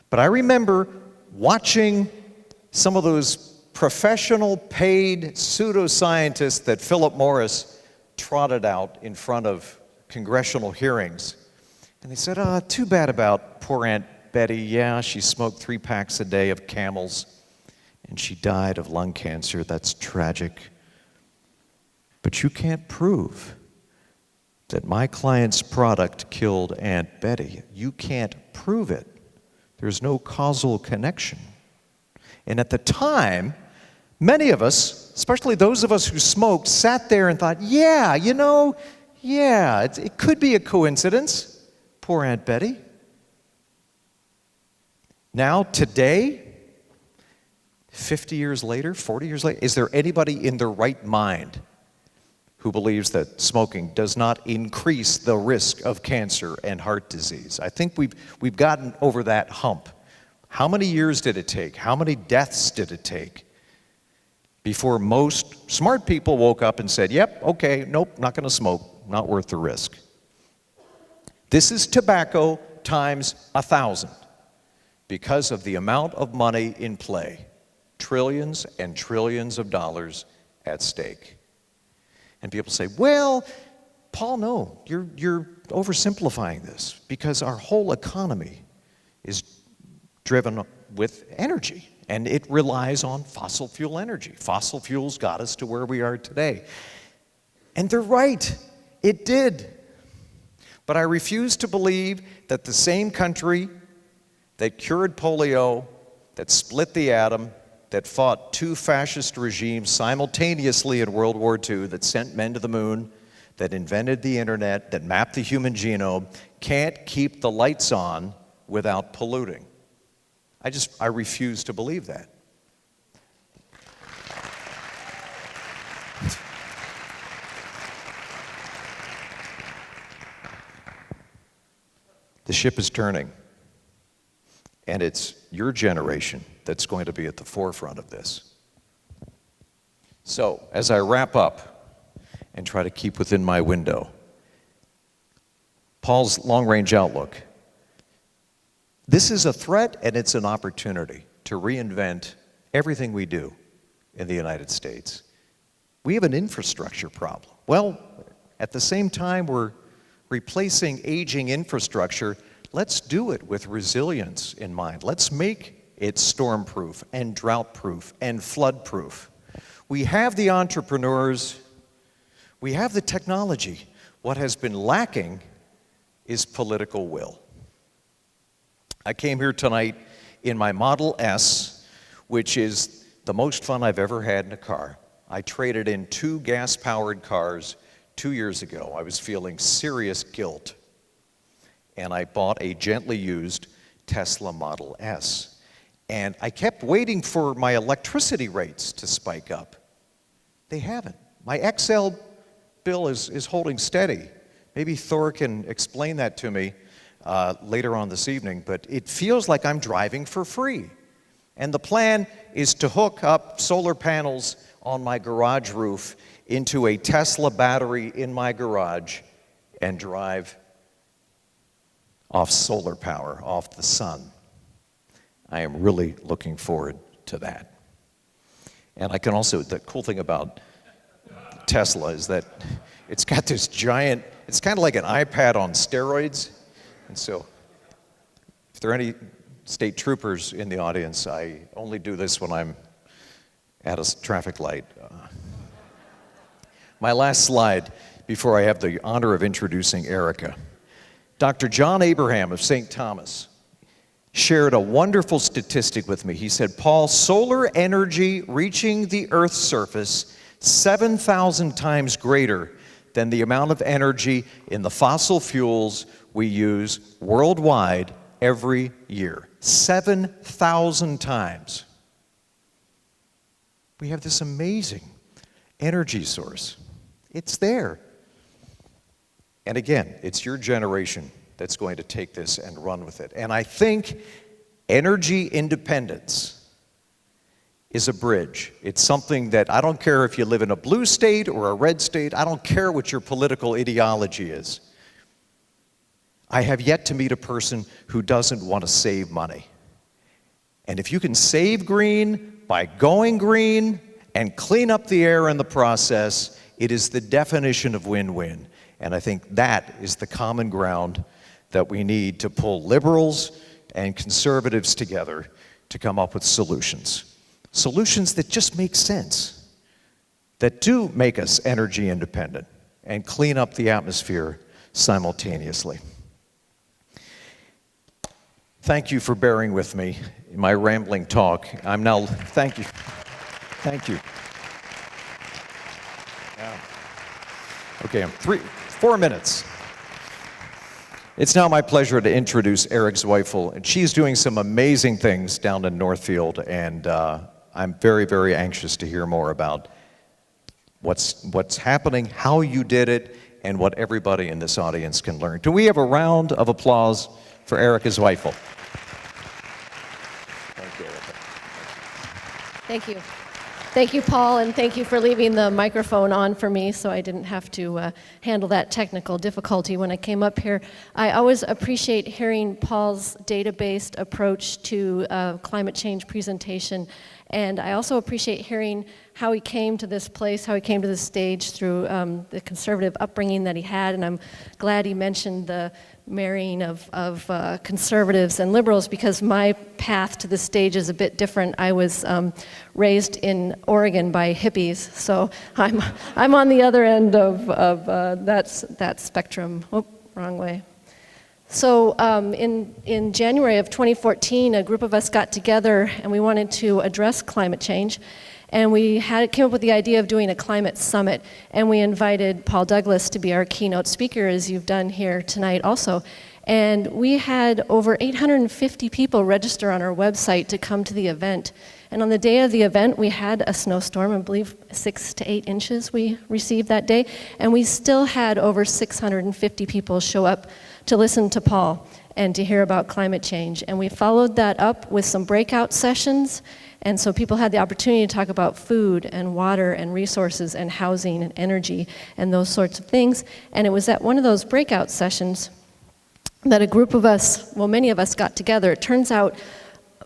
But I remember watching some of those professional paid pseudoscientists that Philip Morris trotted out in front of congressional hearings. And they said, too bad about poor Aunt Betty. Yeah, she smoked 3 packs a day of Camels, and she died of lung cancer. That's tragic. But you can't prove that my client's product killed Aunt Betty. You can't prove it. There's no causal connection. And at the time, many of us, especially those of us who smoked, sat there and thought, yeah, it could be a coincidence. Poor Aunt Betty. Now, today, 50 years later, 40 years later, is there anybody in their right mind who believes that smoking does not increase the risk of cancer and heart disease? I think we've gotten over that hump. How many years did it take? How many deaths did it take before most smart people woke up and said, yep, okay, nope, not going to smoke, not worth the risk? This is tobacco times 1,000 because of the amount of money in play. Trillions and trillions of dollars at stake. And people say, well, Paul, no, you're oversimplifying this because our whole economy is driven with energy, and it relies on fossil fuel energy. Fossil fuels got us to where we are today. And they're right, it did. But I refuse to believe that the same country that cured polio, that split the atom, that fought 2 fascist regimes simultaneously in World War II, that sent men to the moon, that invented the internet, that mapped the human genome, can't keep the lights on without polluting. I refuse to believe that. The ship is turning, and it's your generation that's going to be at the forefront of this. So, as I wrap up and try to keep within my window, Paul's long-range outlook. This is a threat and it's an opportunity to reinvent everything we do in the United States. We have an infrastructure problem. Well, at the same time we're replacing aging infrastructure, let's do it with resilience in mind. Let's make it storm-proof and drought-proof and flood-proof. We have the entrepreneurs, we have the technology. What has been lacking is political will. I came here tonight in my Model S, which is the most fun I've ever had in a car. I traded in 2 gas-powered cars 2 years ago. I was feeling serious guilt, and I bought a gently used Tesla Model S. And I kept waiting for my electricity rates to spike up. They haven't. My XL bill is holding steady. Maybe Thor can explain that to me later on this evening, but it feels like I'm driving for free. And the plan is to hook up solar panels on my garage roof into a Tesla battery in my garage and drive off solar power, off the sun. I am really looking forward to that. And I can also, the cool thing about Tesla is that it's got this giant, it's kind of like an iPad on steroids. And so, if there are any state troopers in the audience, I only do this when I'm at a traffic light. My last slide before I have the honor of introducing Erica. Dr. John Abraham of St. Thomas shared a wonderful statistic with me. He said, Paul, solar energy reaching the Earth's surface 7,000 times greater than the amount of energy in the fossil fuels we use worldwide every year. 7,000 times. We have this amazing energy source. It's there. And again, it's your generation that's going to take this and run with it. And I think energy independence is a bridge. It's something that I don't care if you live in a blue state or a red state. I don't care what your political ideology is. I have yet to meet a person who doesn't want to save money. And if you can save green by going green and clean up the air in the process, it is the definition of win-win. And I think that is the common ground that we need to pull liberals and conservatives together to come up with solutions. Solutions that just make sense, that do make us energy independent and clean up the atmosphere simultaneously. Thank you for bearing with me in my rambling talk. Thank you. Thank you. Yeah. Okay, I'm 4 minutes. It's now my pleasure to introduce Eric Zweaifel, and she's doing some amazing things down in Northfield, and I'm very, very anxious to hear more about what's happening, how you did it, and what everybody in this audience can learn. Do we have a round of applause for Erica Zweaifel? Thank you, Erica. Thank you. Thank you, Paul, and thank you for leaving the microphone on for me so I didn't have to handle that technical difficulty when I came up here. I always appreciate hearing Paul's data-based approach to climate change presentation, and I also appreciate hearing how he came to this place, how he came to this stage through the conservative upbringing that he had, and I'm glad he mentioned the marrying of conservatives and liberals, because my path to the stage is a bit different. I was raised in Oregon by hippies, so I'm on the other end of that spectrum. Oh, wrong way. So in January of 2014, a group of us got together and we wanted to address climate change. And we came up with the idea of doing a climate summit, and we invited Paul Douglas to be our keynote speaker, as you've done here tonight also. And we had over 850 people register on our website to come to the event. And on the day of the event, we had a snowstorm, I believe 6 to 8 inches we received that day, and we still had over 650 people show up to listen to Paul and to hear about climate change. And we followed that up with some breakout sessions. And so people had the opportunity to talk about food and water and resources and housing and energy and those sorts of things. And it was at one of those breakout sessions that a group of us, well, many of us got together. It turns out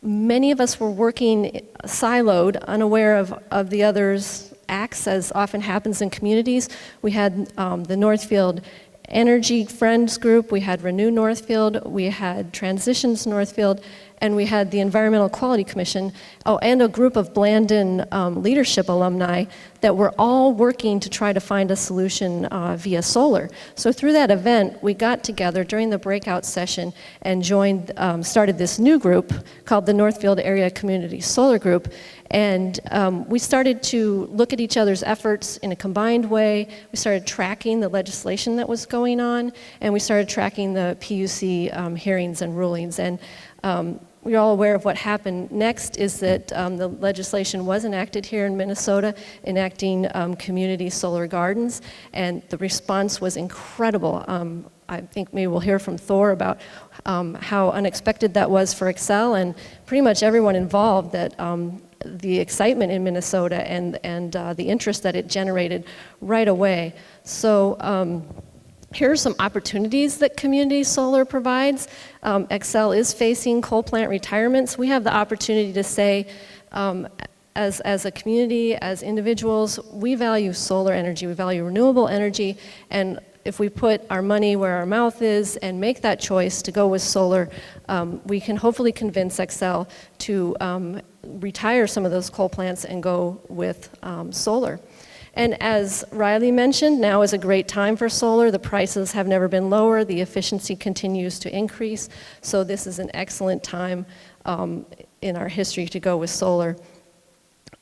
many of us were working siloed, unaware of the others' acts, as often happens in communities. We had the Northfield Energy Friends group, we had Renew Northfield, we had Transitions Northfield, and we had the Environmental Quality Commission, and a group of Blandon leadership alumni that were all working to try to find a solution via solar. So through that event, we got together during the breakout session and started this new group called the Northfield Area Community Solar Group. And we started to look at each other's efforts in a combined way. We started tracking the legislation that was going on, and we started tracking the PUC hearings and rulings. And We're all aware of what happened next is that the legislation was enacted here in Minnesota, enacting community solar gardens, and the response was incredible. I think maybe we'll hear from Thor about how unexpected that was for Excel, and pretty much everyone involved, that the excitement in Minnesota and the interest that it generated right away. So here are some opportunities that community solar provides. Excel is facing coal plant retirements. We have the opportunity to say, as a community, as individuals, we value solar energy, we value renewable energy, and if we put our money where our mouth is and make that choice to go with solar, we can hopefully convince Excel to retire some of those coal plants and go with solar. And as Riley mentioned, now is a great time for solar. The prices have never been lower. The efficiency continues to increase. So this is an excellent time in our history to go with solar.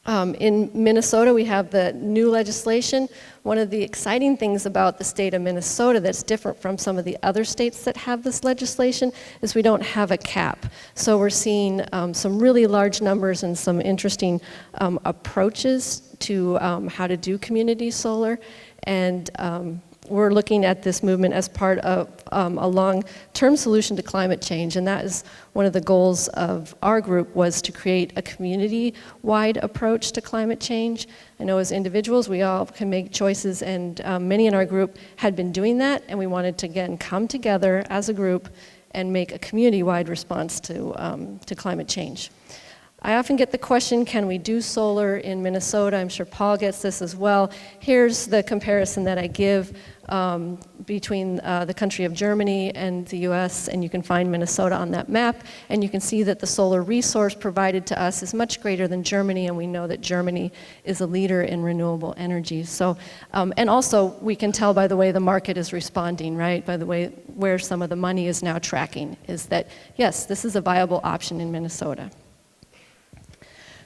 In Minnesota, we have the new legislation. One of the exciting things about the state of Minnesota that's different from some of the other states that have this legislation is we don't have a cap. So we're seeing some really large numbers and some interesting approaches to how to do community solar. And we're looking at this movement as part of a long-term solution to climate change, and that is one of the goals of our group, was to create a community-wide approach to climate change. I know as individuals we all can make choices, and many in our group had been doing that, and we wanted to again come together as a group and make a community-wide response to climate change. I often get the question, can we do solar in Minnesota? I'm sure Paul gets this as well. Here's the comparison that I give between the country of Germany and the US, and you can find Minnesota on that map, and you can see that the solar resource provided to us is much greater than Germany, and we know that Germany is a leader in renewable energy. So, and also we can tell by the way the market is responding, right? By the way where some of the money is now tracking, is that yes, this is a viable option in Minnesota.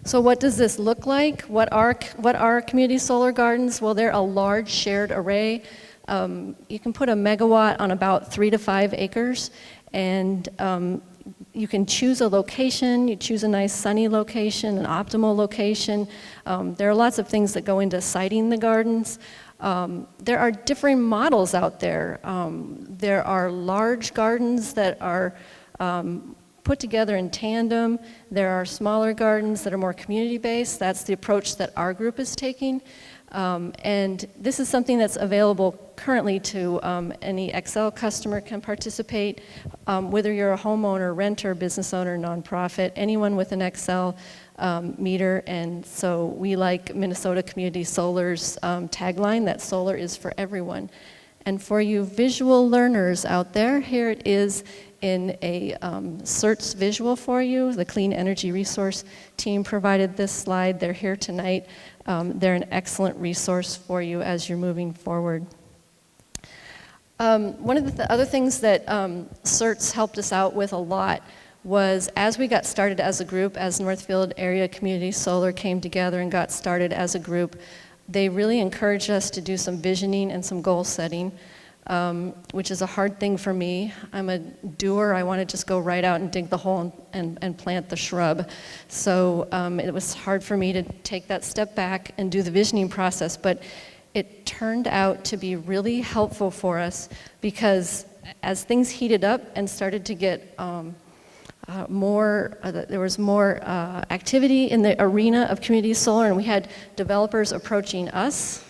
So what does this look like? What are community solar gardens? Well, they're a large shared array. You can put a megawatt on about 3 to 5 acres, and you can choose a location. You choose a nice sunny location, an optimal location. There are lots of things that go into siting the gardens. There are different models out there. There are large gardens that are put together in tandem. There are smaller gardens that are more community-based. That's the approach that our group is taking. And this is something that's available currently to any Excel customer can participate, whether you're a homeowner, renter, business owner, nonprofit, anyone with an Excel meter. And so we like Minnesota Community Solar's tagline that solar is for everyone. And for you visual learners out there, here it is in a CERTS visual for you. The Clean Energy Resource team provided this slide. They're here tonight. They're an excellent resource for you as you're moving forward. One of the other things that CERTS helped us out with a lot was as we got started as a group, as Northfield Area Community Solar came together and got started as a group, they really encouraged us to do some visioning and some goal setting. Which is a hard thing for me. I'm a doer. I want to just go right out and dig the hole and plant the shrub. So it was hard for me to take that step back and do the visioning process, but it turned out to be really helpful for us because as things heated up and started to get there was more activity in the arena of community solar, and we had developers approaching us,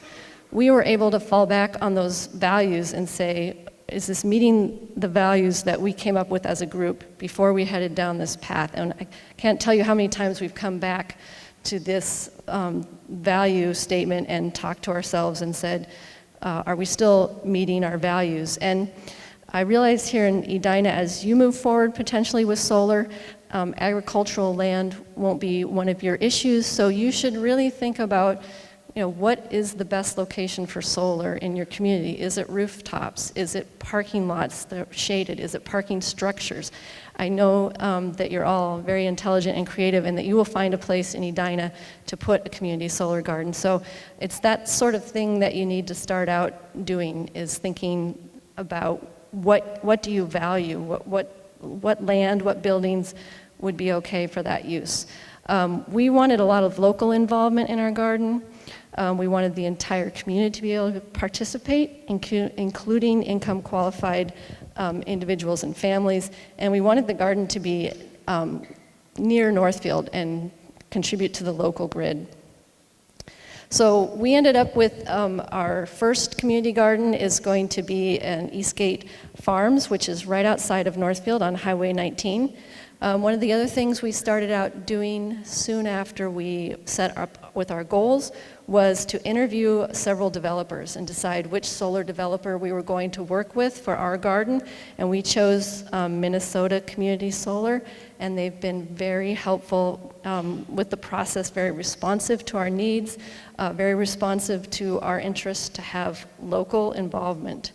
we were able to fall back on those values and say, is this meeting the values that we came up with as a group before we headed down this path? And I can't tell you how many times we've come back to this value statement and talked to ourselves and said, are we still meeting our values? And I realize here in Edina, as you move forward potentially with solar, agricultural land won't be one of your issues, so you should really think about what is the best location for solar in your community? Is it rooftops? Is it parking lots that are shaded? Is it parking structures? I know that you're all very intelligent and creative and that you will find a place in Edina to put a community solar garden. So it's that sort of thing that you need to start out doing, is thinking about what do you value? What what land, what buildings would be okay for that use. We wanted a lot of local involvement in our garden. We wanted the entire community to be able to participate, including income qualified individuals and families. And we wanted the garden to be near Northfield and contribute to the local grid. So we ended up with our first community garden is going to be in Eastgate Farms, which is right outside of Northfield on Highway 19. One of the other things we started out doing soon after we set up with our goals was to interview several developers and decide which solar developer we were going to work with for our garden. And we chose Minnesota Community Solar, and they've been very helpful with the process, very responsive to our needs, very responsive to our interest to have local involvement.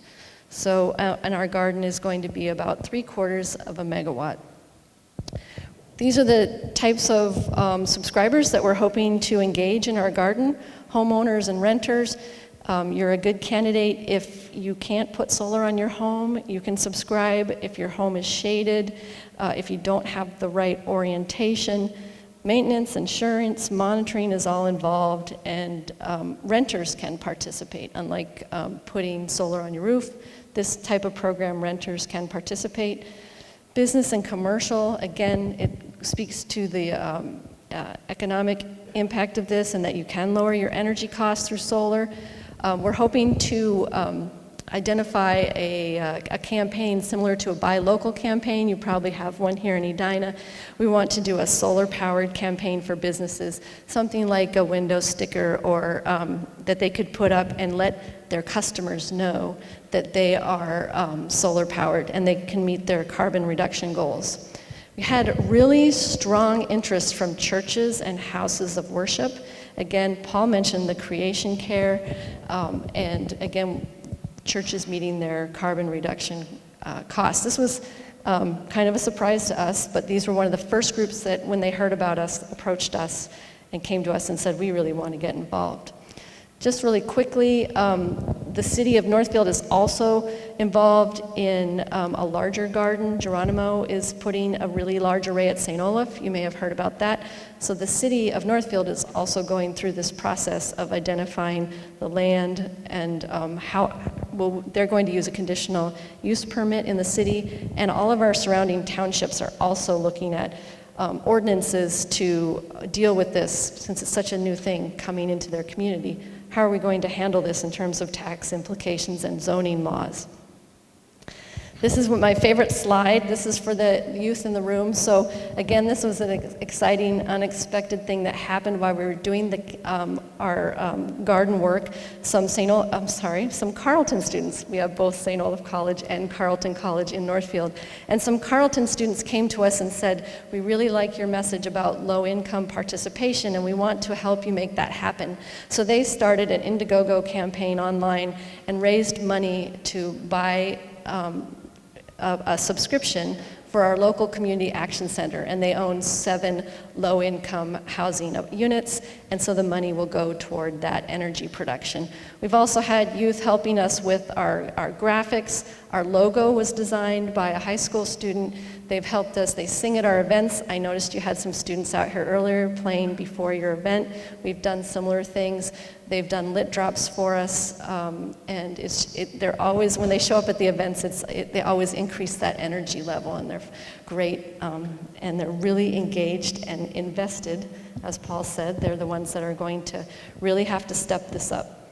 So, and our garden is going to be about 3/4 of a megawatt. These are the types of subscribers that we're hoping to engage in our garden, homeowners and renters. You're a good candidate if you can't put solar on your home. You can subscribe if your home is shaded, if you don't have the right orientation. Maintenance, insurance, monitoring is all involved, and renters can participate. Unlike putting solar on your roof, this type of program, renters can participate. Business and commercial, again, it speaks to the economic impact of this and that you can lower your energy costs through solar. We're hoping to identify a campaign similar to a Buy Local campaign. You probably have one here in Edina. We want to do a solar-powered campaign for businesses, something like a window sticker or that they could put up and let their customers know that they are solar-powered and they can meet their carbon reduction goals. We had really strong interest from churches and houses of worship. Again, Paul mentioned the creation care, and again, churches meeting their carbon reduction costs. This was kind of a surprise to us, but these were one of the first groups that, when they heard about us, approached us and came to us and said, we really want to get involved. Just really quickly, the city of Northfield is also involved in a larger garden. Geronimo is putting a really large array at St. Olaf. You may have heard about that. So the city of Northfield is also going through this process of identifying the land and they're going to use a conditional use permit in the city, and all of our surrounding townships are also looking at ordinances to deal with this, since it's such a new thing coming into their community. How are we going to handle this in terms of tax implications and zoning laws? This is my favorite slide. This is for the youth in the room. So again, this was an exciting, unexpected thing that happened while we were doing our garden work. Some Carleton students. We have both St. Olaf College and Carleton College in Northfield. And some Carleton students came to us and said, we really like your message about low-income participation, and we want to help you make that happen. So they started an Indiegogo campaign online and raised money to buy a subscription for our local community action center, and they own 7 low-income housing units, and so the money will go toward that energy production. We've also had youth helping us with our graphics. Our logo was designed by a high school student. They've helped us. They sing at our events. I noticed you had some students out here earlier playing before your event. We've done similar things. They've done lit drops for us, and they're always, when they show up at the events, they always increase that energy level, and they're great, and they're really engaged and invested. As Paul said, they're the ones that are going to really have to step this up.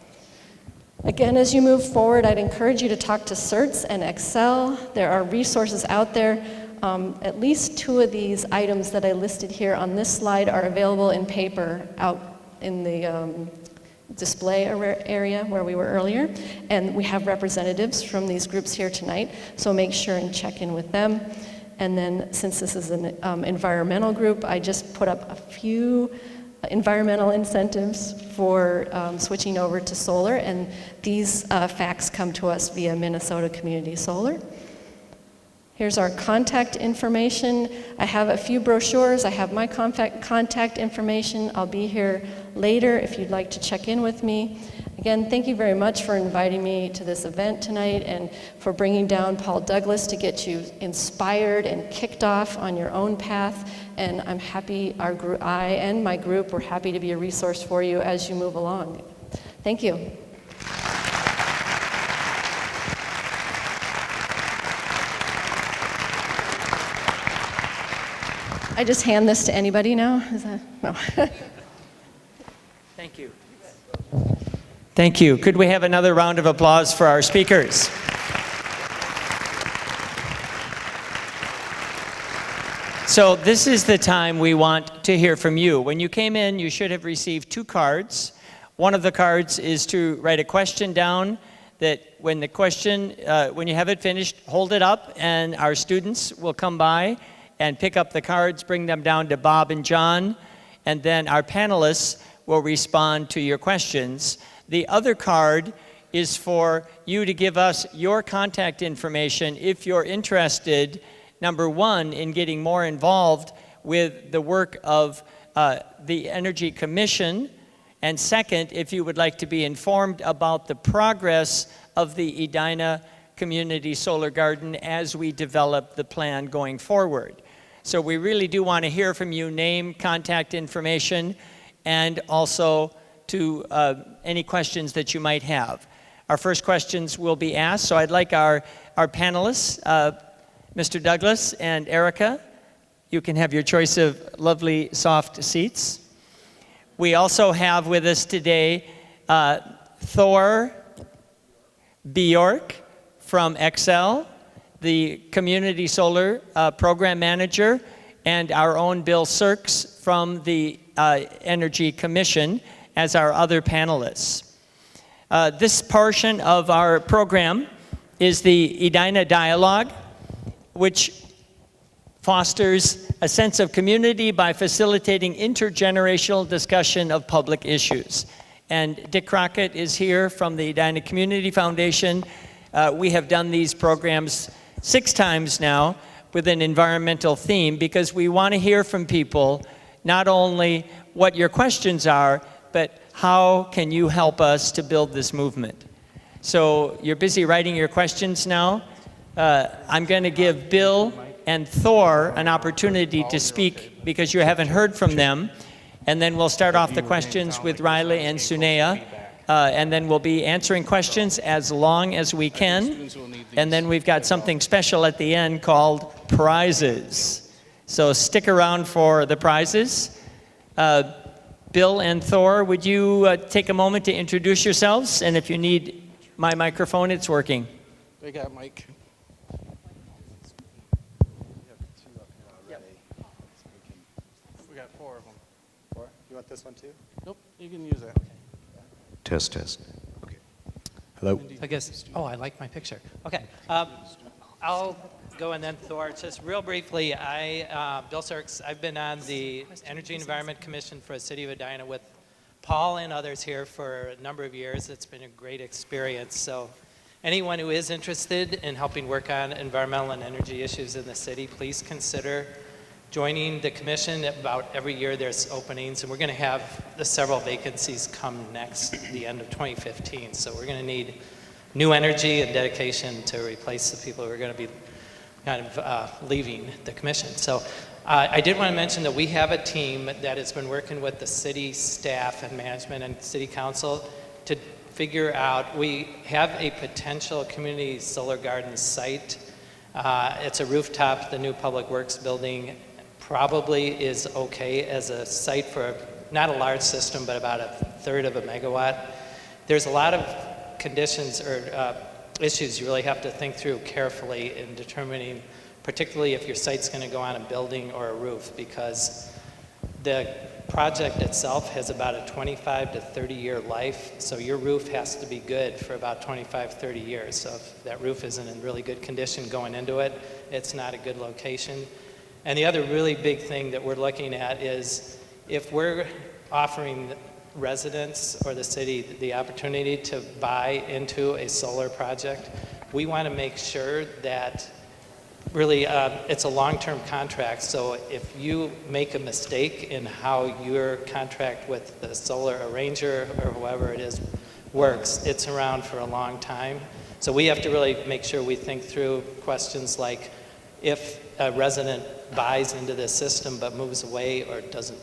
Again, as you move forward, I'd encourage you to talk to CERTS and Excel. There are resources out there. At least 2 of these items that I listed here on this slide are available in paper out in the display area where we were earlier, and we have representatives from these groups here tonight, so make sure and check in with them. And then, since this is an environmental group, I just put up a few environmental incentives for switching over to solar, and these facts come to us via Minnesota Community Solar. Here's our contact information. I have a few brochures. I have my contact information. I'll be here later if you'd like to check in with me. Again, Again, thank you very much for inviting me to this event tonight and for bringing down Paul Douglas to get you inspired and kicked off on your own path. And I'm happy, I and my group, we're happy to be a resource for you as you move along. Thank you. I just hand this to anybody now? Is that, no. Thank you. Thank you. Could we have another round of applause for our speakers? So this is the time we want to hear from you. When you came in, you should have received 2 cards. One of the cards is to write a question down that when the question, when you have it finished, hold it up and our students will come by and pick up the cards, bring them down to Bob and John, and then our panelists will respond to your questions. The other card is for you to give us your contact information if you're interested, number 1, in getting more involved with the work of the Energy Commission, and second, if you would like to be informed about the progress of the Edina Community Solar Garden as we develop the plan going forward. So we really do want to hear from you, name, contact information, and also to any questions that you might have. Our first questions will be asked, so I'd like our panelists, Mr. Douglas and Erica, you can have your choice of lovely soft seats. We also have with us today Thor Bjork from Excel, the Community Solar Program Manager, and our own Bill Sirks from the Energy Commission as our other panelists. This portion of our program is the Edina Dialogue, which fosters a sense of community by facilitating intergenerational discussion of public issues. And Dick Crockett is here from the Edina Community Foundation. We have done these programs 6 times now with an environmental theme because we want to hear from people not only what your questions are, but how can you help us to build this movement. So you're busy writing your questions now. I'm going to give Bill and Thor an opportunity to speak because you haven't heard from them. And then we'll start off the questions with Riley and Sunea. And then we'll be answering questions as long as we can. And then we've got something special at the end called prizes. So stick around for the prizes. Bill and Thor, would you take a moment to introduce yourselves? And if you need my microphone, it's working. They got Mike. We got 4 of them. 4? You want this one too? Nope, you can use that. Test, test. Okay. Hello. I guess, oh, I like my picture. Okay, I'll go and then Thor. Just real briefly, Bill Sirks, I've been on the Energy and Environment Commission for the City of Edina with Paul and others here for a number of years. It's been a great experience. So anyone who is interested in helping work on environmental and energy issues in the city, please consider joining the commission. About every year there's openings, and we're going to have the several vacancies come the end of 2015. So we're going to need new energy and dedication to replace the people who are going to be kind of leaving the commission. So I did want to mention that we have a team that has been working with the city staff and management and city council to figure out, we have a potential community solar garden site. It's a rooftop, the new public works building probably is okay as a site for not a large system, but about 1/3 of a megawatt. There's a lot of conditions or issues you really have to think through carefully in determining, particularly if your site's going to go on a building or a roof, because the project itself has about a 25 to 30 year life, so your roof has to be good for about 25, 30 years. So if that roof isn't in really good condition going into it, it's not a good location. And the other really big thing that we're looking at is if we're offering residents or the city the opportunity to buy into a solar project, we want to make sure that really it's a long-term contract. So if you make a mistake in how your contract with the solar arranger or whoever it is works, it's around for a long time. So we have to really make sure we think through questions like if a resident buys into this system but moves away or doesn't,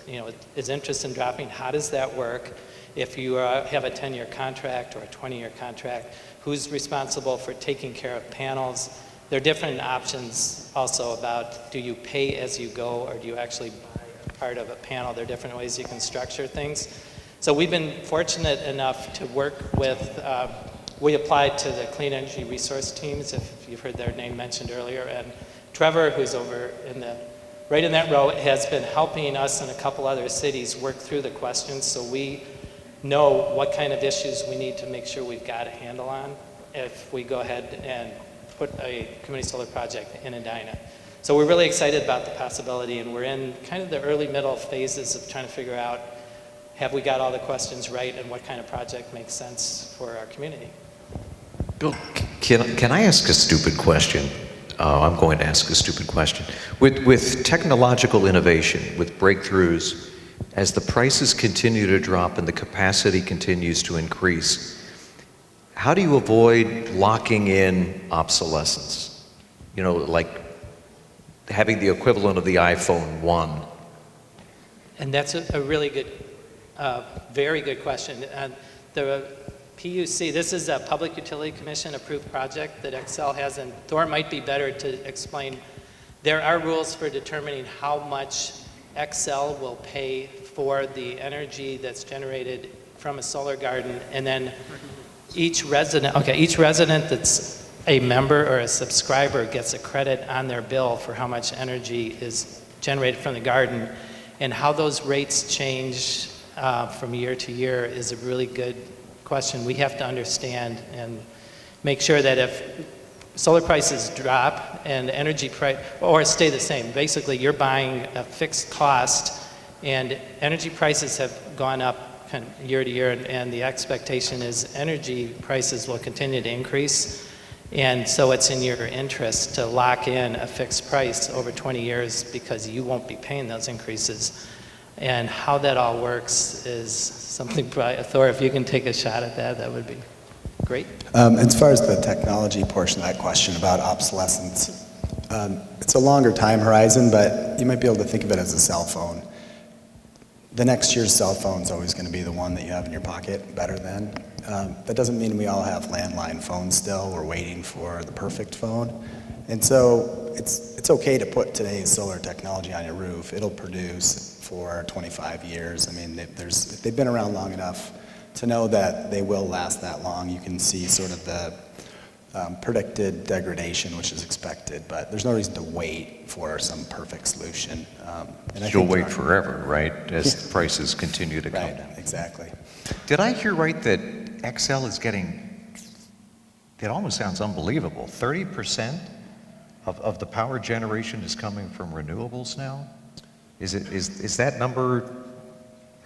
is interested in dropping, how does that work? If you have a 10-year contract or a 20-year contract, who's responsible for taking care of panels? There are different options also about, do you pay as you go or do you actually buy a part of a panel? There are different ways you can structure things. So we've been fortunate enough to work with, we applied to the Clean Energy Resource Teams, if you've heard their name mentioned earlier, and Trevor, who's over right in that row, has been helping us and a couple other cities work through the questions so we know what kind of issues we need to make sure we've got a handle on if we go ahead and put a community solar project in Edina. So we're really excited about the possibility, and we're in kind of the early middle phases of trying to figure out, have we got all the questions right and what kind of project makes sense for our community? Bill, can I ask a stupid question? I'm going to ask a stupid question. With technological innovation, with breakthroughs, as the prices continue to drop and the capacity continues to increase, how do you avoid locking in obsolescence? Like having the equivalent of the iPhone 1. And that's a really good, very good question. The PUC, this is a Public Utility Commission approved project that Excel has, and Thor might be better to explain. There are rules for determining how much Excel will pay for the energy that's generated from a solar garden, and then each resident that's a member or a subscriber gets a credit on their bill for how much energy is generated from the garden, and how those rates change from year to year is a really good question. We have to understand and make sure that if solar prices drop and energy price, or stay the same, basically you're buying a fixed cost and energy prices have gone up kind of year to year, and the expectation is energy prices will continue to increase. And so it's in your interest to lock in a fixed price over 20 years because you won't be paying those increases. And how that all works is something, Thor, if you can take a shot at that, that would be great. As far as the technology portion of that question about obsolescence, it's a longer time horizon, but you might be able to think of it as a cell phone. The next year's cell phone is always going to be the one that you have in your pocket better than. That doesn't mean we all have landline phones still. We're waiting for the perfect phone. And so it's okay to put today's solar technology on your roof. It'll produce for 25 years. I mean, they've been around long enough to know that they will last that long. You can see sort of the predicted degradation, which is expected, but there's no reason to wait for some perfect solution. You'll wait forever, right, as the prices continue to come down. Right, exactly. Did I hear right that Excel is getting, it almost sounds unbelievable, 30% of the power generation is coming from renewables now? Is that number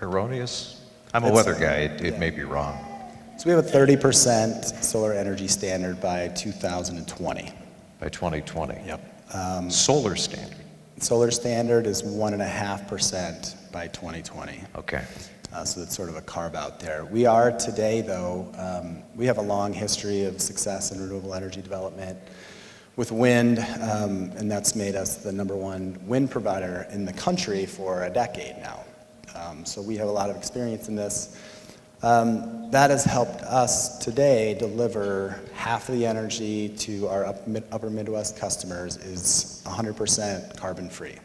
erroneous? I'm a weather guy, it may be wrong. So we have a 30% solar energy standard by 2020. By 2020? Yep. Solar standard? Solar standard is 1.5% by 2020. Okay. So that's sort of a carve out there. We are today, though, we have a long history of success in renewable energy development with wind, and that's made us the #1 wind provider in the country for a decade now. So we have a lot of experience in this. That has helped us today deliver half of the energy to our upper Midwest customers is 100% carbon free.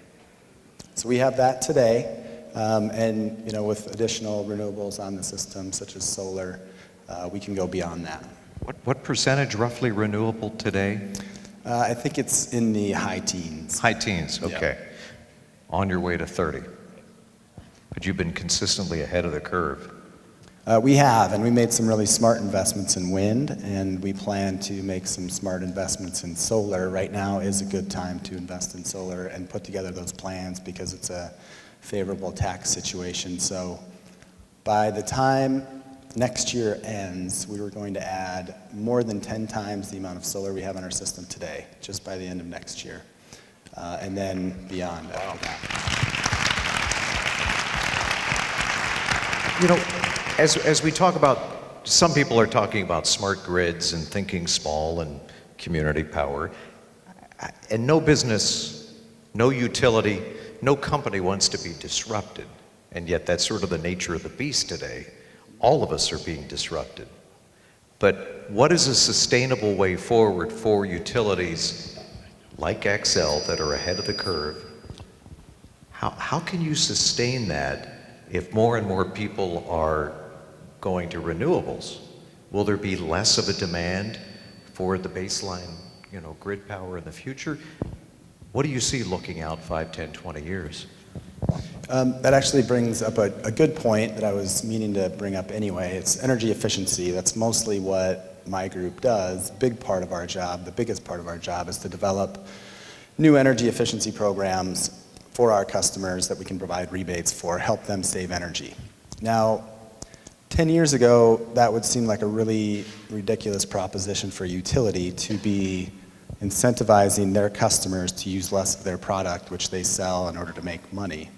So we have that today, and with additional renewables on the system, such as solar, we can go beyond that. What percentage roughly renewable today? I think it's in the high teens. High teens, okay. Yeah. On your way to 30. But you've been consistently ahead of the curve. We have, and we made some really smart investments in wind, and we plan to make some smart investments in solar. Right now is a good time to invest in solar and put together those plans because it's a favorable tax situation. So by the time next year ends, we were going to add more than 10 times the amount of solar we have in our system today, just by the end of next year, and then beyond after that. As we talk about some people are talking about smart grids and thinking small and community power. And no business, no utility, no company wants to be disrupted. And yet that's sort of the nature of the beast today. All of us are being disrupted. But what is a sustainable way forward for utilities like XL that are ahead of the curve? How can you sustain that if more and more people are going to renewables? Will there be less of a demand for the baseline, grid power in the future? What do you see looking out 5, 10, 20 years? That actually brings up a good point that I was meaning to bring up anyway. It's energy efficiency. That's mostly what my group does. Big part of our job, the biggest part of our job, is to develop new energy efficiency programs for our customers that we can provide rebates for, help them save energy. Now, 10 years ago, that would seem like a really ridiculous proposition for a utility to be incentivizing their customers to use less of their product, which they sell in order to make money.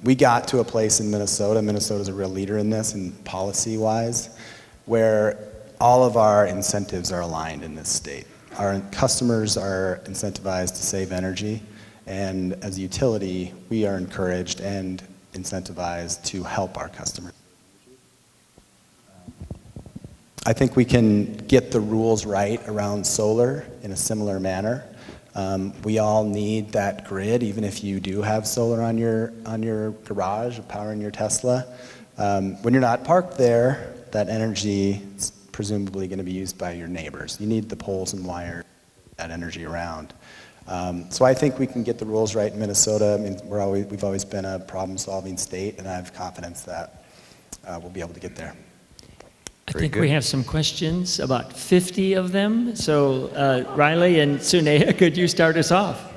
We got to a place in Minnesota. Minnesota's a real leader in this, and policy-wise, where all of our incentives are aligned in this state. Our customers are incentivized to save energy, and as a utility, we are encouraged and incentivized to help our customers. I think we can get the rules right around solar in a similar manner. We all need that grid, even if you do have solar on your garage, powering your Tesla. When you're not parked there, that energy is presumably going to be used by your neighbors. You need the poles and wires, that energy around. So I think we can get the rules right in Minnesota. I mean, we've always been a problem-solving state, and I have confidence that we'll be able to get there. I think we have some questions, about 50 of them. So Riley and Sunea, could you start us off?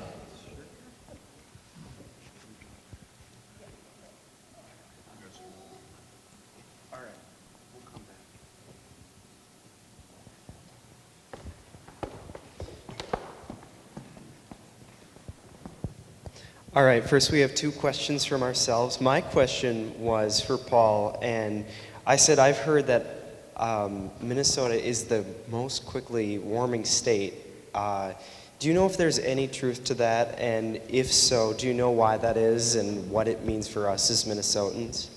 All right, first we have 2 questions from ourselves. My question was for Paul, and I said I've heard that Minnesota is the most quickly warming state. Do you know if there's any truth to that? And if so, do you know why that is and what it means for us as Minnesotans?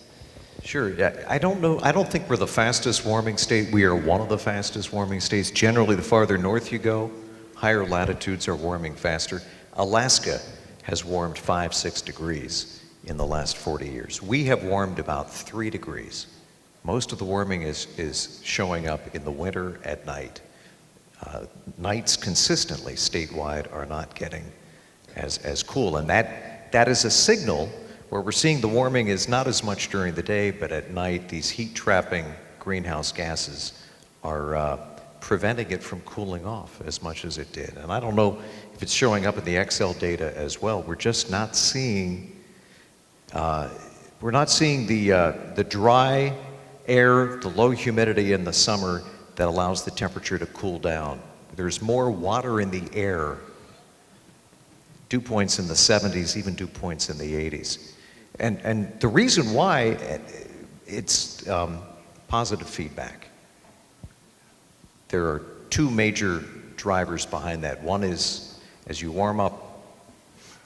Sure. Yeah, I don't know. I don't think we're the fastest warming state. We are one of the fastest warming states. Generally, the farther north you go, higher latitudes are warming faster. Alaska has warmed 5-6 degrees in the last 40 years. We have warmed about 3 degrees. Most of the warming is showing up in the winter at night. Nights consistently statewide are not getting as cool, and that is a signal where we're seeing the warming is not as much during the day, but at night these heat-trapping greenhouse gases are preventing it from cooling off as much as it did. And I don't know if it's showing up in the XL data as well. We're just not seeing the dry air, the low humidity in the summer that allows the temperature to cool down. There's more water in the air, dew points in the 70s, even dew points in the 80s. And the reason why, it's positive feedback. There are 2 major drivers behind that. One is, as you warm up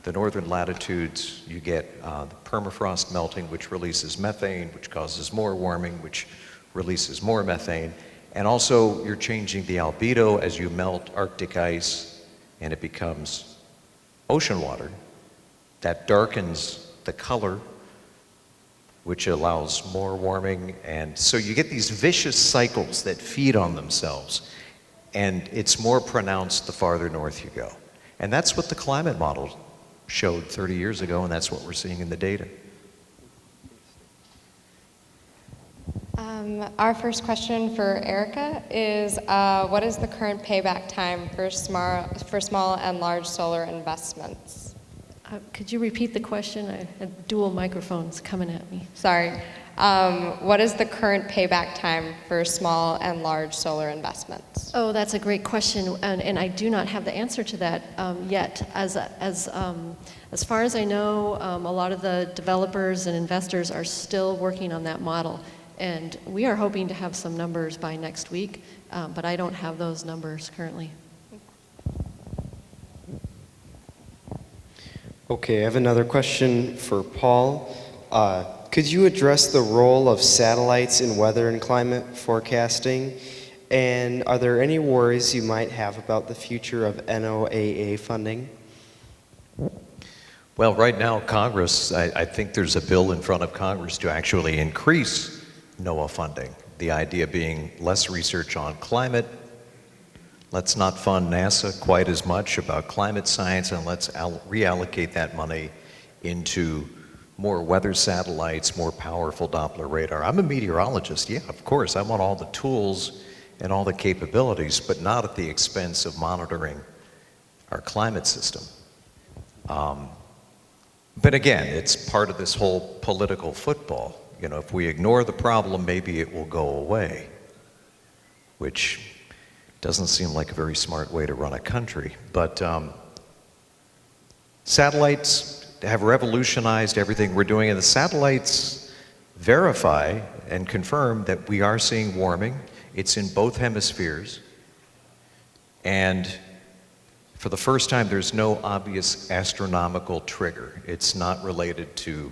the northern latitudes, you get the permafrost melting, which releases methane, which causes more warming, which releases more methane. And also, you're changing the albedo as you melt Arctic ice and it becomes ocean water. That darkens the color, which allows more warming. And so you get these vicious cycles that feed on themselves. And it's more pronounced the farther north you go. And that's what the climate model showed 30 years ago, and that's what we're seeing in the data. Our first question for Erica is, what is the current payback time for small and large solar investments? Could you repeat the question? I had dual microphones coming at me. Sorry. What is the current payback time for small and large solar investments? Oh, that's a great question, and I do not have the answer to that yet. As far as I know, a lot of the developers and investors are still working on that model. And we are hoping to have some numbers by next week, but I don't have those numbers currently. Okay, I have another question for Paul. Could you address the role of satellites in weather and climate forecasting? And are there any worries you might have about the future of NOAA funding? Well, right now, Congress, I think there's a bill in front of Congress to actually increase NOAA funding. The idea being less research on climate. Let's not fund NASA quite as much about climate science, and let's reallocate that money into more weather satellites, more powerful Doppler radar. I'm a meteorologist, yeah, of course. I want all the tools and all the capabilities, but not at the expense of monitoring our climate system. But again, it's part of this whole political football. You know, if we ignore the problem, maybe it will go away, which doesn't seem like a very smart way to run a country. But satellites have revolutionized everything we're doing, and the satellites verify and confirm that we are seeing warming. It's in both hemispheres, and for the first time, there's no obvious astronomical trigger. It's not related to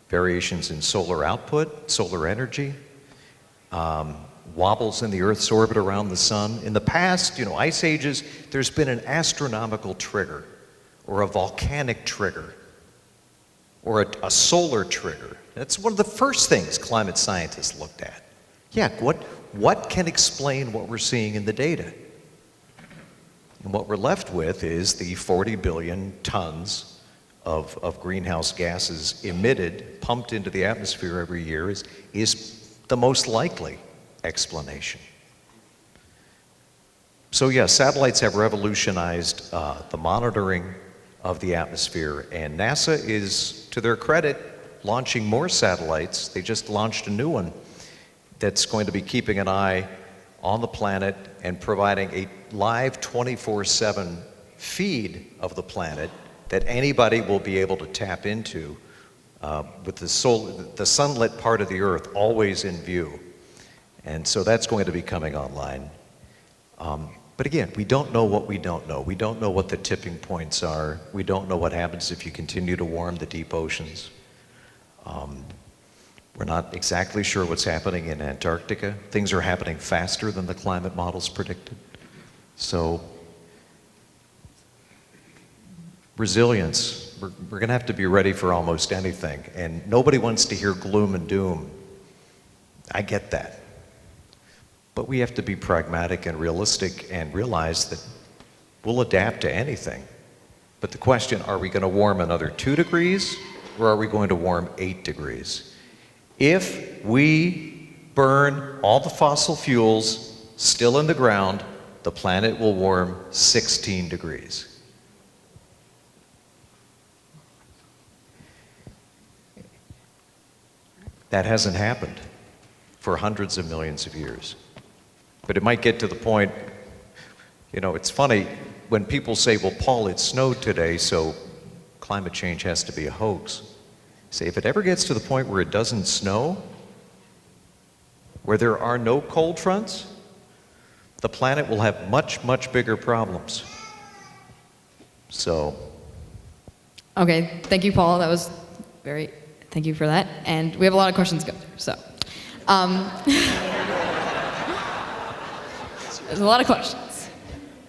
variations in solar output, solar energy, wobbles in the Earth's orbit around the sun. In the past, you know, ice ages, there's been an astronomical trigger, or a volcanic trigger, or a solar trigger. That's one of the first things climate scientists looked at. Yeah, what can explain what we're seeing in the data? And what we're left with is the 40 billion tons of greenhouse gases emitted, pumped into the atmosphere every year is the most likely explanation. So yeah, satellites have revolutionized the monitoring of the atmosphere, and NASA is, to their credit, launching more satellites. They just launched a new one that's going to be keeping an eye on the planet and providing a live 24/7 feed of the planet that anybody will be able to tap into with the sunlit part of the Earth always in view. And so that's going to be coming online. But again, we don't know what we don't know. We don't know what the tipping points are. We don't know what happens if you continue to warm the deep oceans. We're not exactly sure what's happening in Antarctica. Things are happening faster than the climate models predicted. So, resilience. We're going to have to be ready for almost anything. And nobody wants to hear gloom and doom. I get that. But we have to be pragmatic and realistic and realize that we'll adapt to anything. But the question, are we going to warm another 2 degrees, or are we going to warm 8 degrees? If we burn all the fossil fuels still in the ground, the planet will warm 16 degrees. That hasn't happened for hundreds of millions of years. But it might get to the point, you know, it's funny when people say, well, Paul, it snowed today, so climate change has to be a hoax. Say, if it ever gets to the point where it doesn't snow, where there are no cold fronts, the planet will have much, much bigger problems. So. Okay, thank you, Paul. That was thank you for that. And we have a lot of questions to go through, so. There's a lot of questions.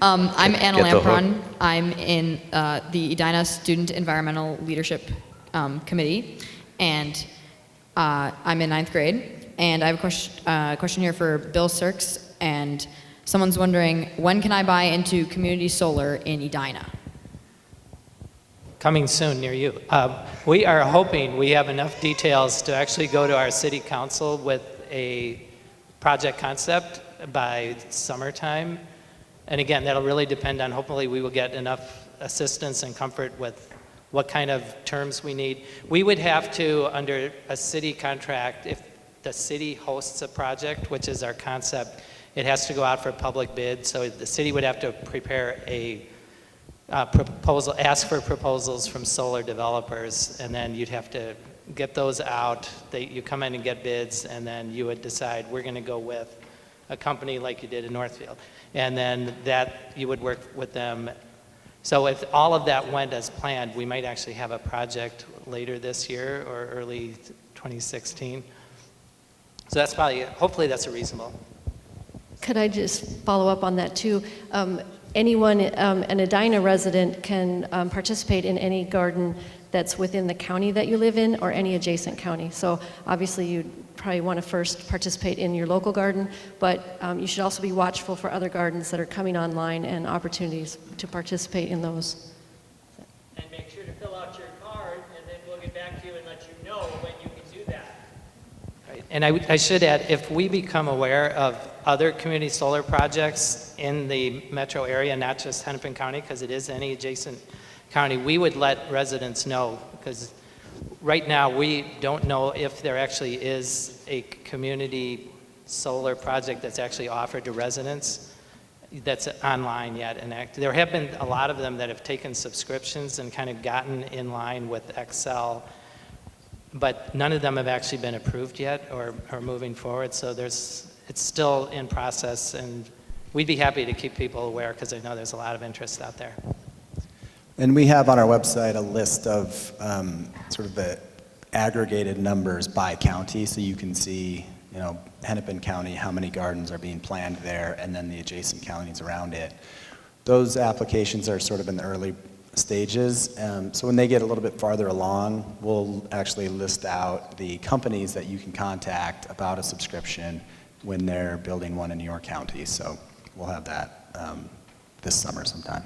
I'm Anna Lampron. I'm in the Edina Student Environmental Leadership Committee, and I'm in 9th grade. And I have a question here for Bill Sirks, and someone's wondering, when can I buy into community solar in Edina? Coming soon near you. We are hoping we have enough details to actually go to our city council with a project concept by summertime. And again, that'll really depend on, hopefully we will get enough assistance and comfort with what kind of terms we need. We would have to, under a city contract, if the city hosts a project, which is our concept, it has to go out for public bid. So the city would have to prepare a ask for proposals from solar developers, and then you'd have to get those out. You come in and get bids, and then you would decide, we're going to go with a company like you did in Northfield. And then that you would work with them. So if all of that went as planned, we might actually have a project later this year or early 2016. So that's probably, hopefully that's a reasonable. Could I just follow up on that too? Anyone, an Edina resident can participate in any garden that's within the county that you live in or any adjacent county. So obviously you'd probably want to first participate in your local garden, but you should also be watchful for other gardens that are coming online and opportunities to participate in those. And make sure to fill out your card, and then we'll get back to you and let you know when you can do that. Right. And I should add, if we become aware of other community solar projects in the metro area, not just Hennepin County, because it is any adjacent county, we would let residents know, because right now we don't know if there actually is a community solar project that's actually offered to residents that's online yet. And there have been a lot of them that have taken subscriptions and kind of gotten in line with Excel, but none of them have actually been approved yet or moving forward. So it's still in process, and we'd be happy to keep people aware because I know there's a lot of interest out there. And we have on our website a list of sort of the aggregated numbers by county, so you can see, you know, Hennepin County, how many gardens are being planned there, and then the adjacent counties around it. Those applications are sort of in the early stages, so when they get a little bit farther along, we'll actually list out the companies that you can contact about a subscription when they're building one in your county. So we'll have that this summer sometime.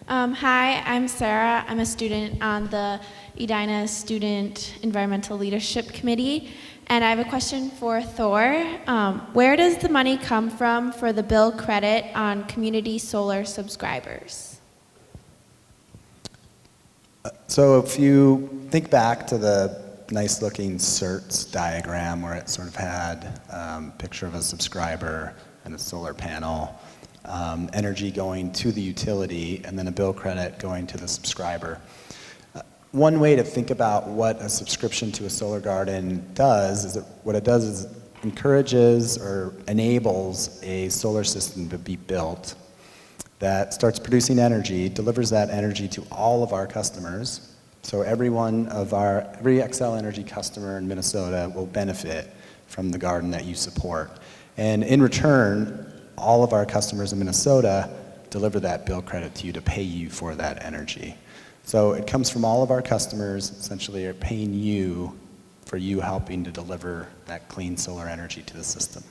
Hi, I'm Sarah. I'm a student on the Edina Student Environmental Leadership Committee, and I have a question for Thor. Where does the money come from for the bill credit on community solar subscribers? So if you think back to the nice-looking CERTS diagram where it sort of had a picture of a subscriber and a solar panel, energy going to the utility, and then a bill credit going to the subscriber. One way to think about what a subscription to a solar garden does is that what it does is encourages or enables a solar system to be built that starts producing energy, delivers that energy to all of our customers. So every Xcel Energy customer in Minnesota will benefit from the garden that you support. And in return, all of our customers in Minnesota deliver that bill credit to you to pay you for that energy. So it comes from all of our customers, essentially are paying you for you helping to deliver that clean solar energy to the system.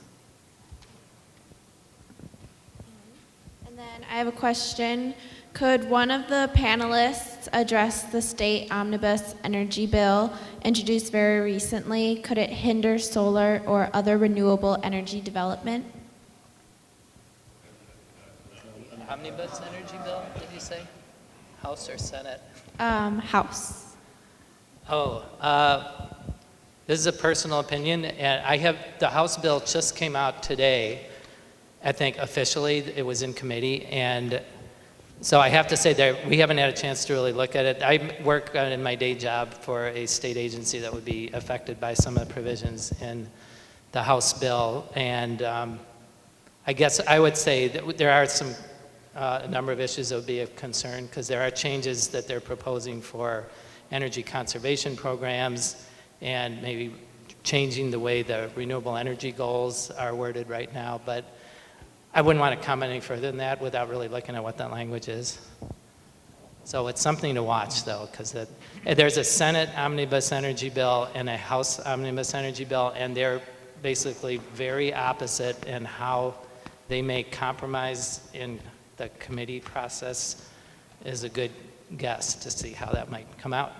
And then I have a question. Could one of the panelists address the state omnibus energy bill introduced very recently? Could it hinder solar or other renewable energy development? Omnibus energy bill, did you say? House or Senate? House. Oh, this is a personal opinion, and the House bill just came out today, I think officially. It was in committee, and so I have to say that we haven't had a chance to really look at it. I work in my day job for a state agency that would be affected by some of the provisions in the House bill, and I guess I would say that there are a number of issues that would be of concern, because there are changes that they're proposing for energy conservation programs and maybe changing the way the renewable energy goals are worded right now. But I wouldn't want to comment any further than that without really looking at what that language is. So it's something to watch, though, because there's a Senate omnibus energy bill and a House omnibus energy bill, and they're basically very opposite in how they may compromise in the committee process. Is a good guess to see how that might come out.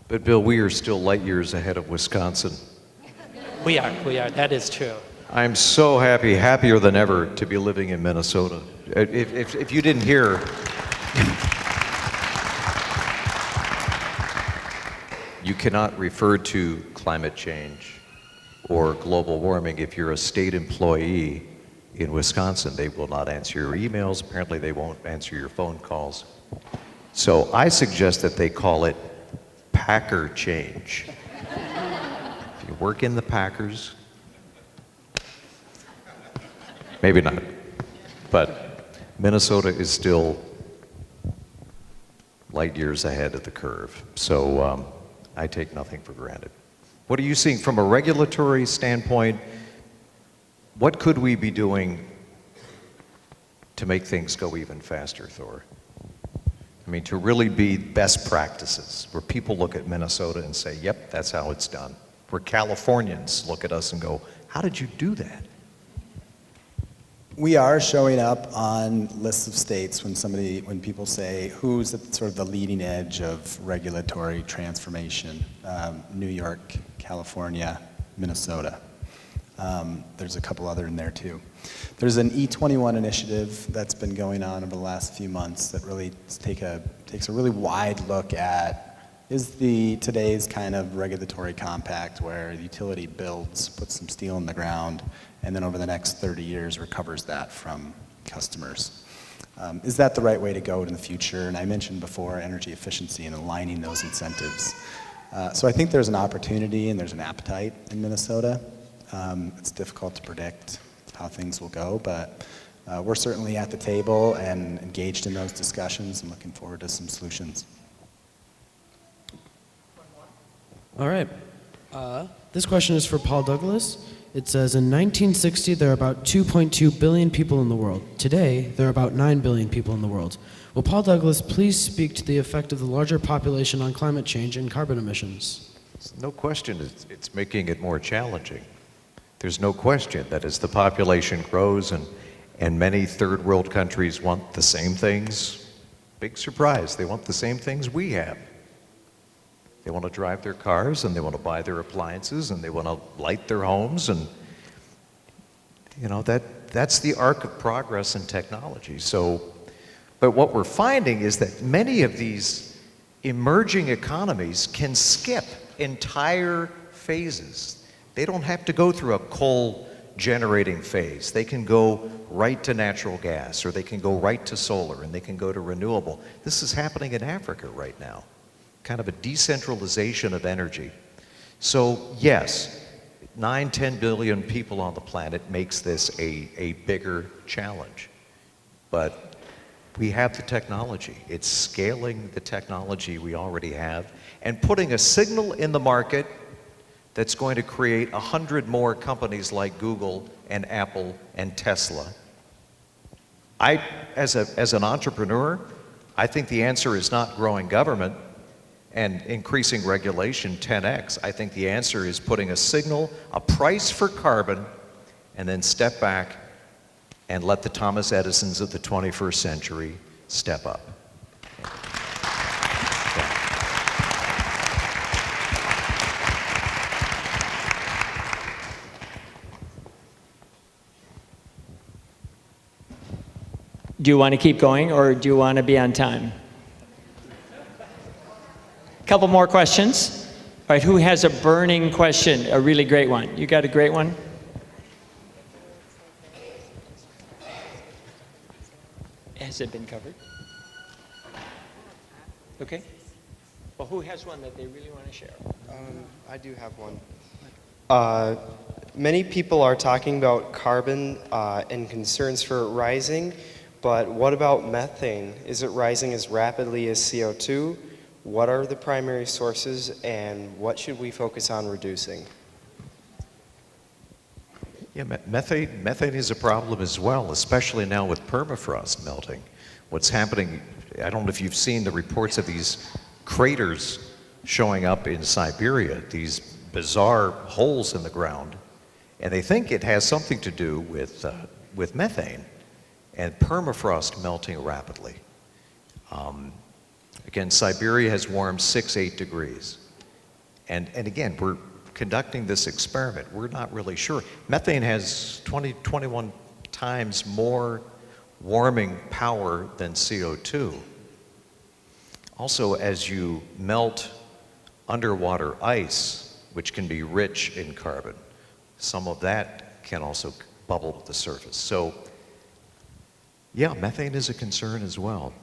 But Bill, we are still light years ahead of Wisconsin. We are, that is true. I'm so happy, happier than ever, to be living in Minnesota. If you didn't hear, you cannot refer to climate change or global warming if you're a state employee In Wisconsin, they will not answer your emails. Apparently, they won't answer your phone calls. So I suggest that they call it Packer change. If you work in the Packers, maybe not. But Minnesota is still light years ahead of the curve. So I take nothing for granted. What are you seeing from a regulatory standpoint? What could we be doing to make things go even faster, Thor? I mean, to really be best practices, where people look at Minnesota and say, yep, that's how it's done. Where Californians look at us and go, how did you do that? We are showing up on lists of states when people say who's at sort of the leading edge of regulatory transformation. New York, California, Minnesota. There's a couple other in there too. There's an E21 initiative that's been going on over the last few months that really takes a really wide look at today's kind of regulatory compact where the utility builds, puts some steel in the ground, and then over the next 30 years recovers that from customers. Is that the right way to go in the future? And I mentioned before energy efficiency and aligning those incentives. So I think there's an opportunity and there's an appetite in Minnesota. It's difficult to predict how things will go, but we're certainly at the table and engaged in those discussions and looking forward to some solutions. All right. This question is for Paul Douglas. It says, in 1960, there are about 2.2 billion people in the world. Today, there are about 9 billion people in the world. Will Paul Douglas please speak to the effect of the larger population on climate change and carbon emissions? No question, it's making it more challenging. There's no question that as the population grows and many third world countries want the same things, big surprise, they want the same things we have. They want to drive their cars and they want to buy their appliances and they want to light their homes, and you know that's the arc of progress in technology. So, but what we're finding is that many of these emerging economies can skip entire phases. They don't have to go through a coal generating phase. They can go right to natural gas, or they can go right to solar, and they can go to renewable. This is happening in Africa right now. Kind of a decentralization of energy. So yes, 9-10 billion people on the planet makes this a bigger challenge. But we have the technology. It's scaling the technology we already have and putting a signal in the market that's going to create 100 more companies like Google and Apple and Tesla. As an entrepreneur, I think the answer is not growing government and increasing regulation 10x. I think the answer is putting a signal, a price for carbon, and then step back and let the Thomas Edisons of the 21st century step up. Do you want to keep going, or do you want to be on time? Couple more questions. All right, who has a burning question, a really great one? You got a great one? Has it been covered? Okay. Well, who has one that they really want to share? I do have one. Many people are talking about carbon and concerns for it rising, but what about methane? Is it rising as rapidly as CO2? What are the primary sources, and what should we focus on reducing? Yeah, methane is a problem as well, especially now with permafrost melting. What's happening, I don't know if you've seen the reports of these craters showing up in Siberia, these bizarre holes in the ground, and they think it has something to do with methane and permafrost melting rapidly. Again, Siberia has warmed 6-8 degrees. And again, we're conducting this experiment. We're not really sure. Methane has 21 times more warming power than CO2. Also, as you melt underwater ice, which can be rich in carbon, some of that can also bubble at the surface. So, yeah, methane is a concern as well.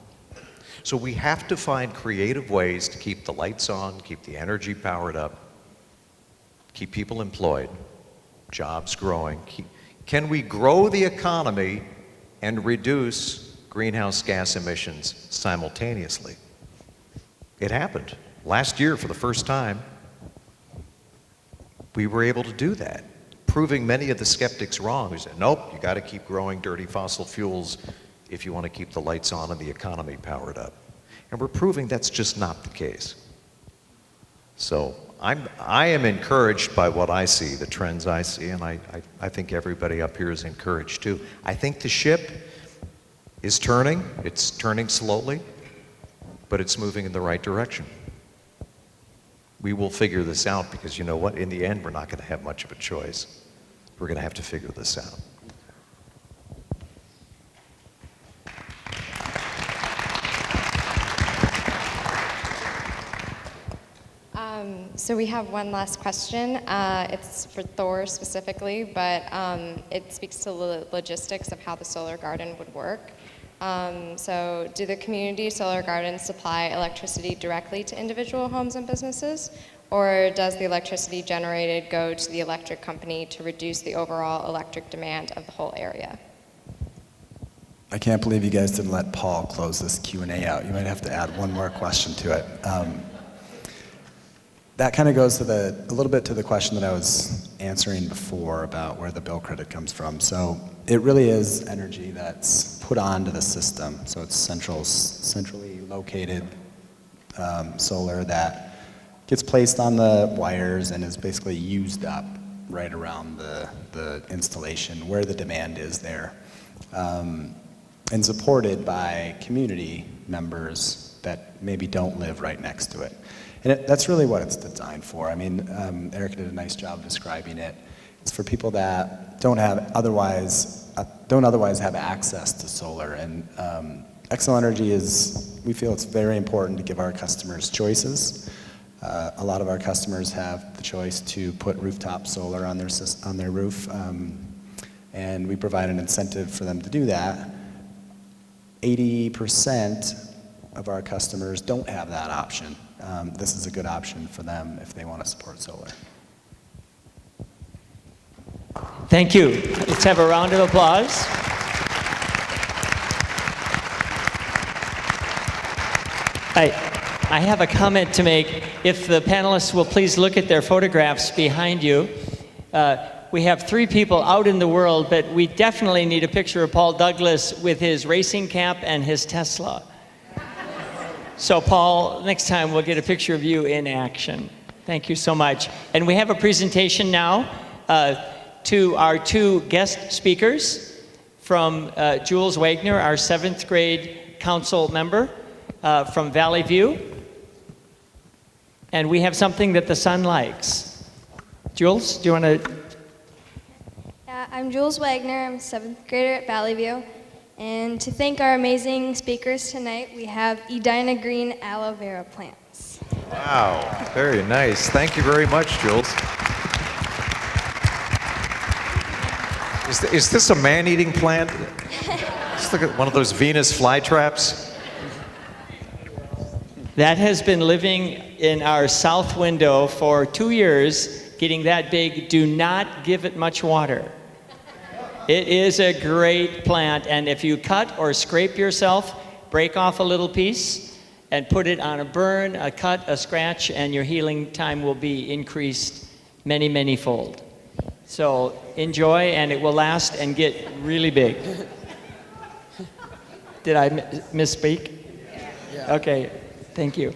So we have to find creative ways to keep the lights on, keep the energy powered up, keep people employed, jobs growing. Can we grow the economy and reduce greenhouse gas emissions simultaneously? It happened. Last year, for the first time, we were able to do that, proving many of the skeptics wrong who said, nope, you got to keep growing dirty fossil fuels if you want to keep the lights on and the economy powered up. And we're proving that's just not the case. So I am encouraged by what I see, the trends I see, and I think everybody up here is encouraged too. I think the ship is turning. It's turning slowly, but it's moving in the right direction. We will figure this out because you know what? In the end, we're not going to have much of a choice. We're going to have to figure this out. So we have one last question. It's for Thor specifically, but it speaks to the logistics of how the solar garden would work. So do the community solar gardens supply electricity directly to individual homes and businesses, or does the electricity generated go to the electric company to reduce the overall electric demand of the whole area? I can't believe you guys didn't let Paul close this Q&A out. You might have to add one more question to it. That kind of goes to a little bit to the question that I was answering before about where the bill credit comes from. So it really is energy that's put onto the system. So it's centrally located solar that gets placed on the wires and is basically used up right around the installation where the demand is there. And supported by community members that maybe don't live right next to it. And that's really what it's designed for. I mean, Eric did a nice job describing it. It's for people that don't otherwise have access to solar. And Xcel Energy we feel it's very important to give our customers choices. A lot of our customers have the choice to put rooftop solar on their roof, and we provide an incentive for them to do that. 80% of our customers don't have that option. This is a good option for them if they want to support solar. Thank you. Let's have a round of applause. I have a comment to make. If the panelists will please look at their photographs behind you. We have 3 people out in the world, but we definitely need a picture of Paul Douglas with his racing cap and his Tesla. So Paul, next time we'll get a picture of you in action. Thank you so much. And we have a presentation now to our 2 guest speakers from Jules Wagner, our 7th grade council member from Valley View. And we have something that the sun likes. Jules, do you want to? I'm Jules Wagner. I'm a 7th grader at Valley View. And to thank our amazing speakers tonight, we have Edina green aloe vera plants. Wow, very nice. Thank you very much, Jules. Is this a man-eating plant? Just look at one of those Venus flytraps. That has been living in our south window for 2 years, getting that big. Do not give it much water. It is a great plant, and if you cut or scrape yourself, break off a little piece and put it on a burn, a cut, a scratch, and your healing time will be increased many, many-fold. So enjoy, and it will last and get really big. Did I misspeak? Yeah. Okay, thank you.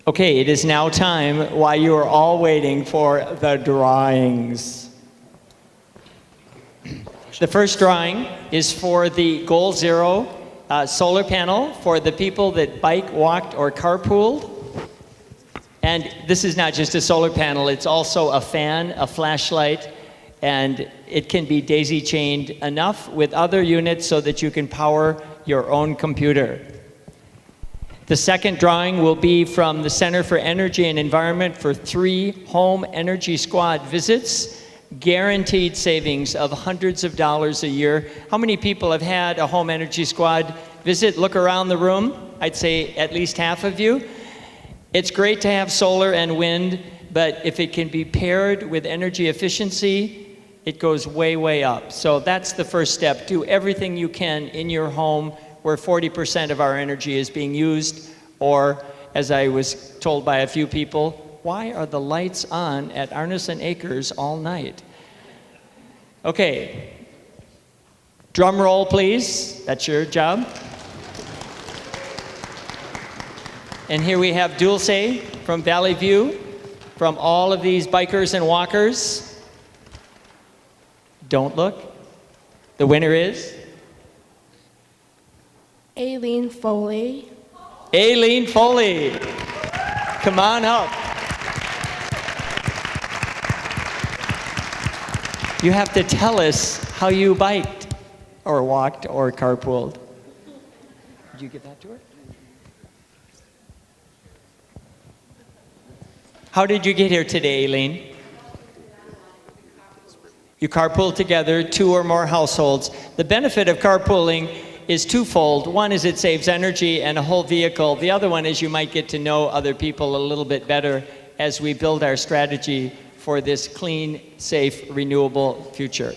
Okay, it is now time, while you are all waiting, for the drawings. The first drawing is for the Goal Zero solar panel for the people that bike, walked, or carpooled. And this is not just a solar panel, it's also a fan, a flashlight, and it can be daisy-chained enough with other units so that you can power your own computer. The second drawing will be from the Center for Energy and Environment for 3 home energy squad visits guaranteed savings of hundreds of dollars a year. How many people have had a home energy squad visit? Look around the room. I'd say at least half of you. It's great to have solar and wind, but if it can be paired with energy efficiency, it goes way, way up. So that's the first step. Do everything you can in your home where 40% of our energy is being used, or as I was told by a few people, why are the lights on at Arneson Acres all night? Okay, drum roll please, that's your job. And here we have Dulce from Valley View, from all of these bikers and walkers. Don't look. The winner is? Aileen Foley. Aileen Foley. Come on up. You have to tell us how you biked, or walked, or carpooled. Did you give that to her? How did you get here today, Aileen? You carpool together, 2 or more households. The benefit of carpooling is twofold. One is it saves energy and a whole vehicle. The other one is you might get to know other people a little bit better as we build our strategy for this clean, safe, renewable future.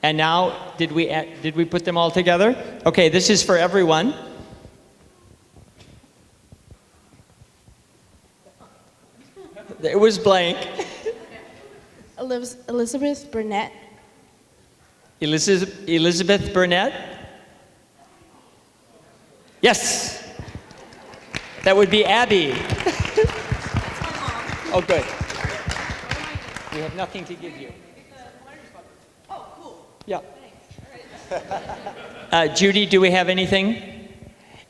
And now, did we put them all together? Okay, this is for everyone. It was blank. Elizabeth Burnett. Elizabeth Burnett? Yes. That would be Abby. Oh, good. We have nothing to give you. Oh, cool. Yeah. Judy, do we have anything?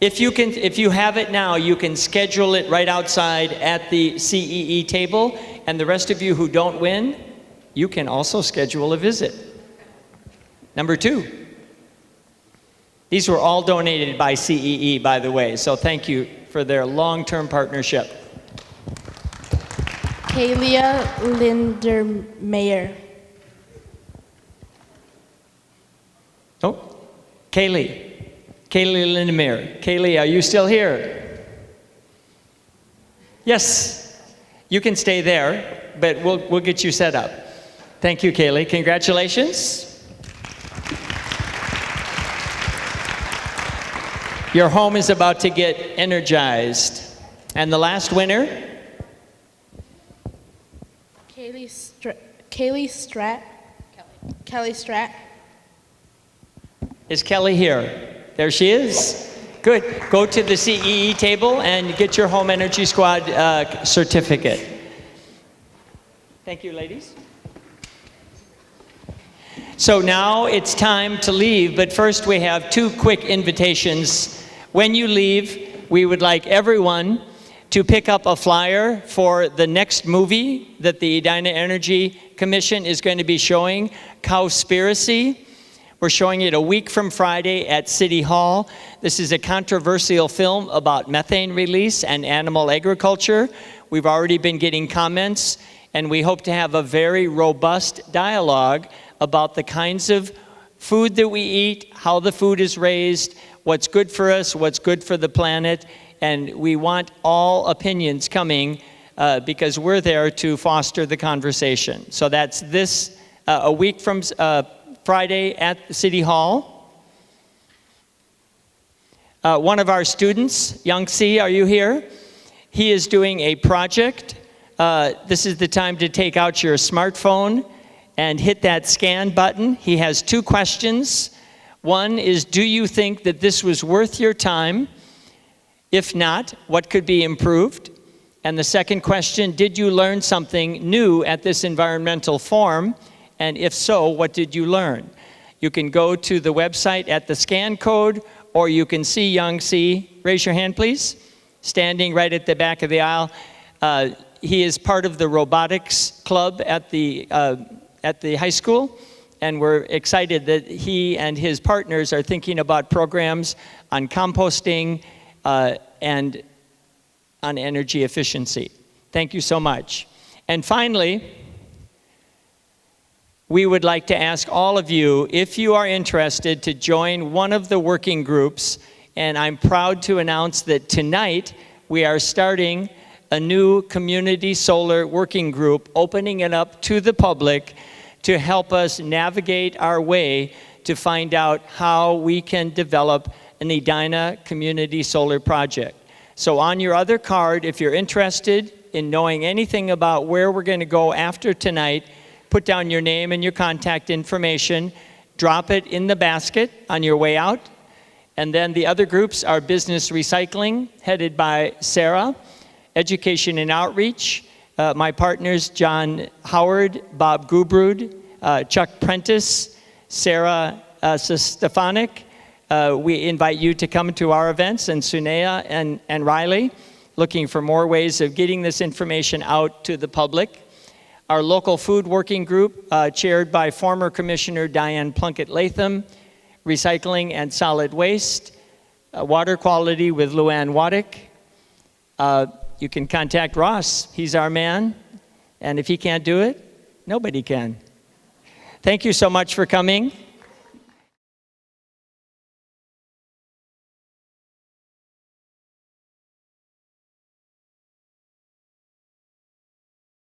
If you have it now, you can schedule it right outside at the CEE table, and the rest of you who don't win, you can also schedule a visit. Number 2. These were all donated by CEE, by the way, so thank you for their long-term partnership. Kalia Lindermeyer. Oh, Kaylee Lindemeyer. Kaylee, are you still here? Yes, you can stay there, but we'll get you set up. Thank you, Kaylee. Congratulations. Your home is about to get energized. And the last winner? Kelly Stratt. Is Kelly here? There she is. Good. Go to the CEE table and get your Home Energy Squad certificate. Thank you, ladies. So now it's time to leave, but first we have 2 quick invitations. When you leave, we would like everyone to pick up a flyer for the next movie that the Edina Energy Commission is going to be showing, Cowspiracy. We're showing it a week from Friday at City Hall. This is a controversial film about methane release and animal agriculture. We've already been getting comments, and we hope to have a very robust dialogue about the kinds of food that we eat, how the food is raised, what's good for us, what's good for the planet, and we want all opinions coming because we're there to foster the conversation. So that's this, a week from Friday at City Hall. One of our students, Young C, are you here? He is doing a project. This is the time to take out your smartphone and hit that scan button. He has 2 questions. One is, do you think that this was worth your time? If not, what could be improved? And the second question, did you learn something new at this environmental forum? And if so, what did you learn? You can go to the website at the scan code, or you can see Young C. Raise your hand, please. Standing right at the back of the aisle. He is part of the robotics club at the high school, and we're excited that he and his partners are thinking about programs on composting and on energy efficiency. Thank you so much. And finally, we would like to ask all of you, if you are interested, to join one of the working groups. And I'm proud to announce that tonight we are starting a new community solar working group, opening it up to the public to help us navigate our way to find out how we can develop an Edina community solar project. So on your other card, if you're interested in knowing anything about where we're going to go after tonight, put down your name and your contact information, drop it in the basket on your way out. And then the other groups are business recycling, headed by Sarah, education and outreach, my partners John Howard, Bob Gubrud, Chuck Prentice, Sarah Stefanik. We invite you to come to our events, and Sunea and Riley, looking for more ways of getting this information out to the public. Our local food working group, chaired by former Commissioner Diane Plunkett-Latham, recycling and solid waste, water quality with Luann Waddick. You can contact Ross. He's our man. And if he can't do it, nobody can. Thank you so much for coming.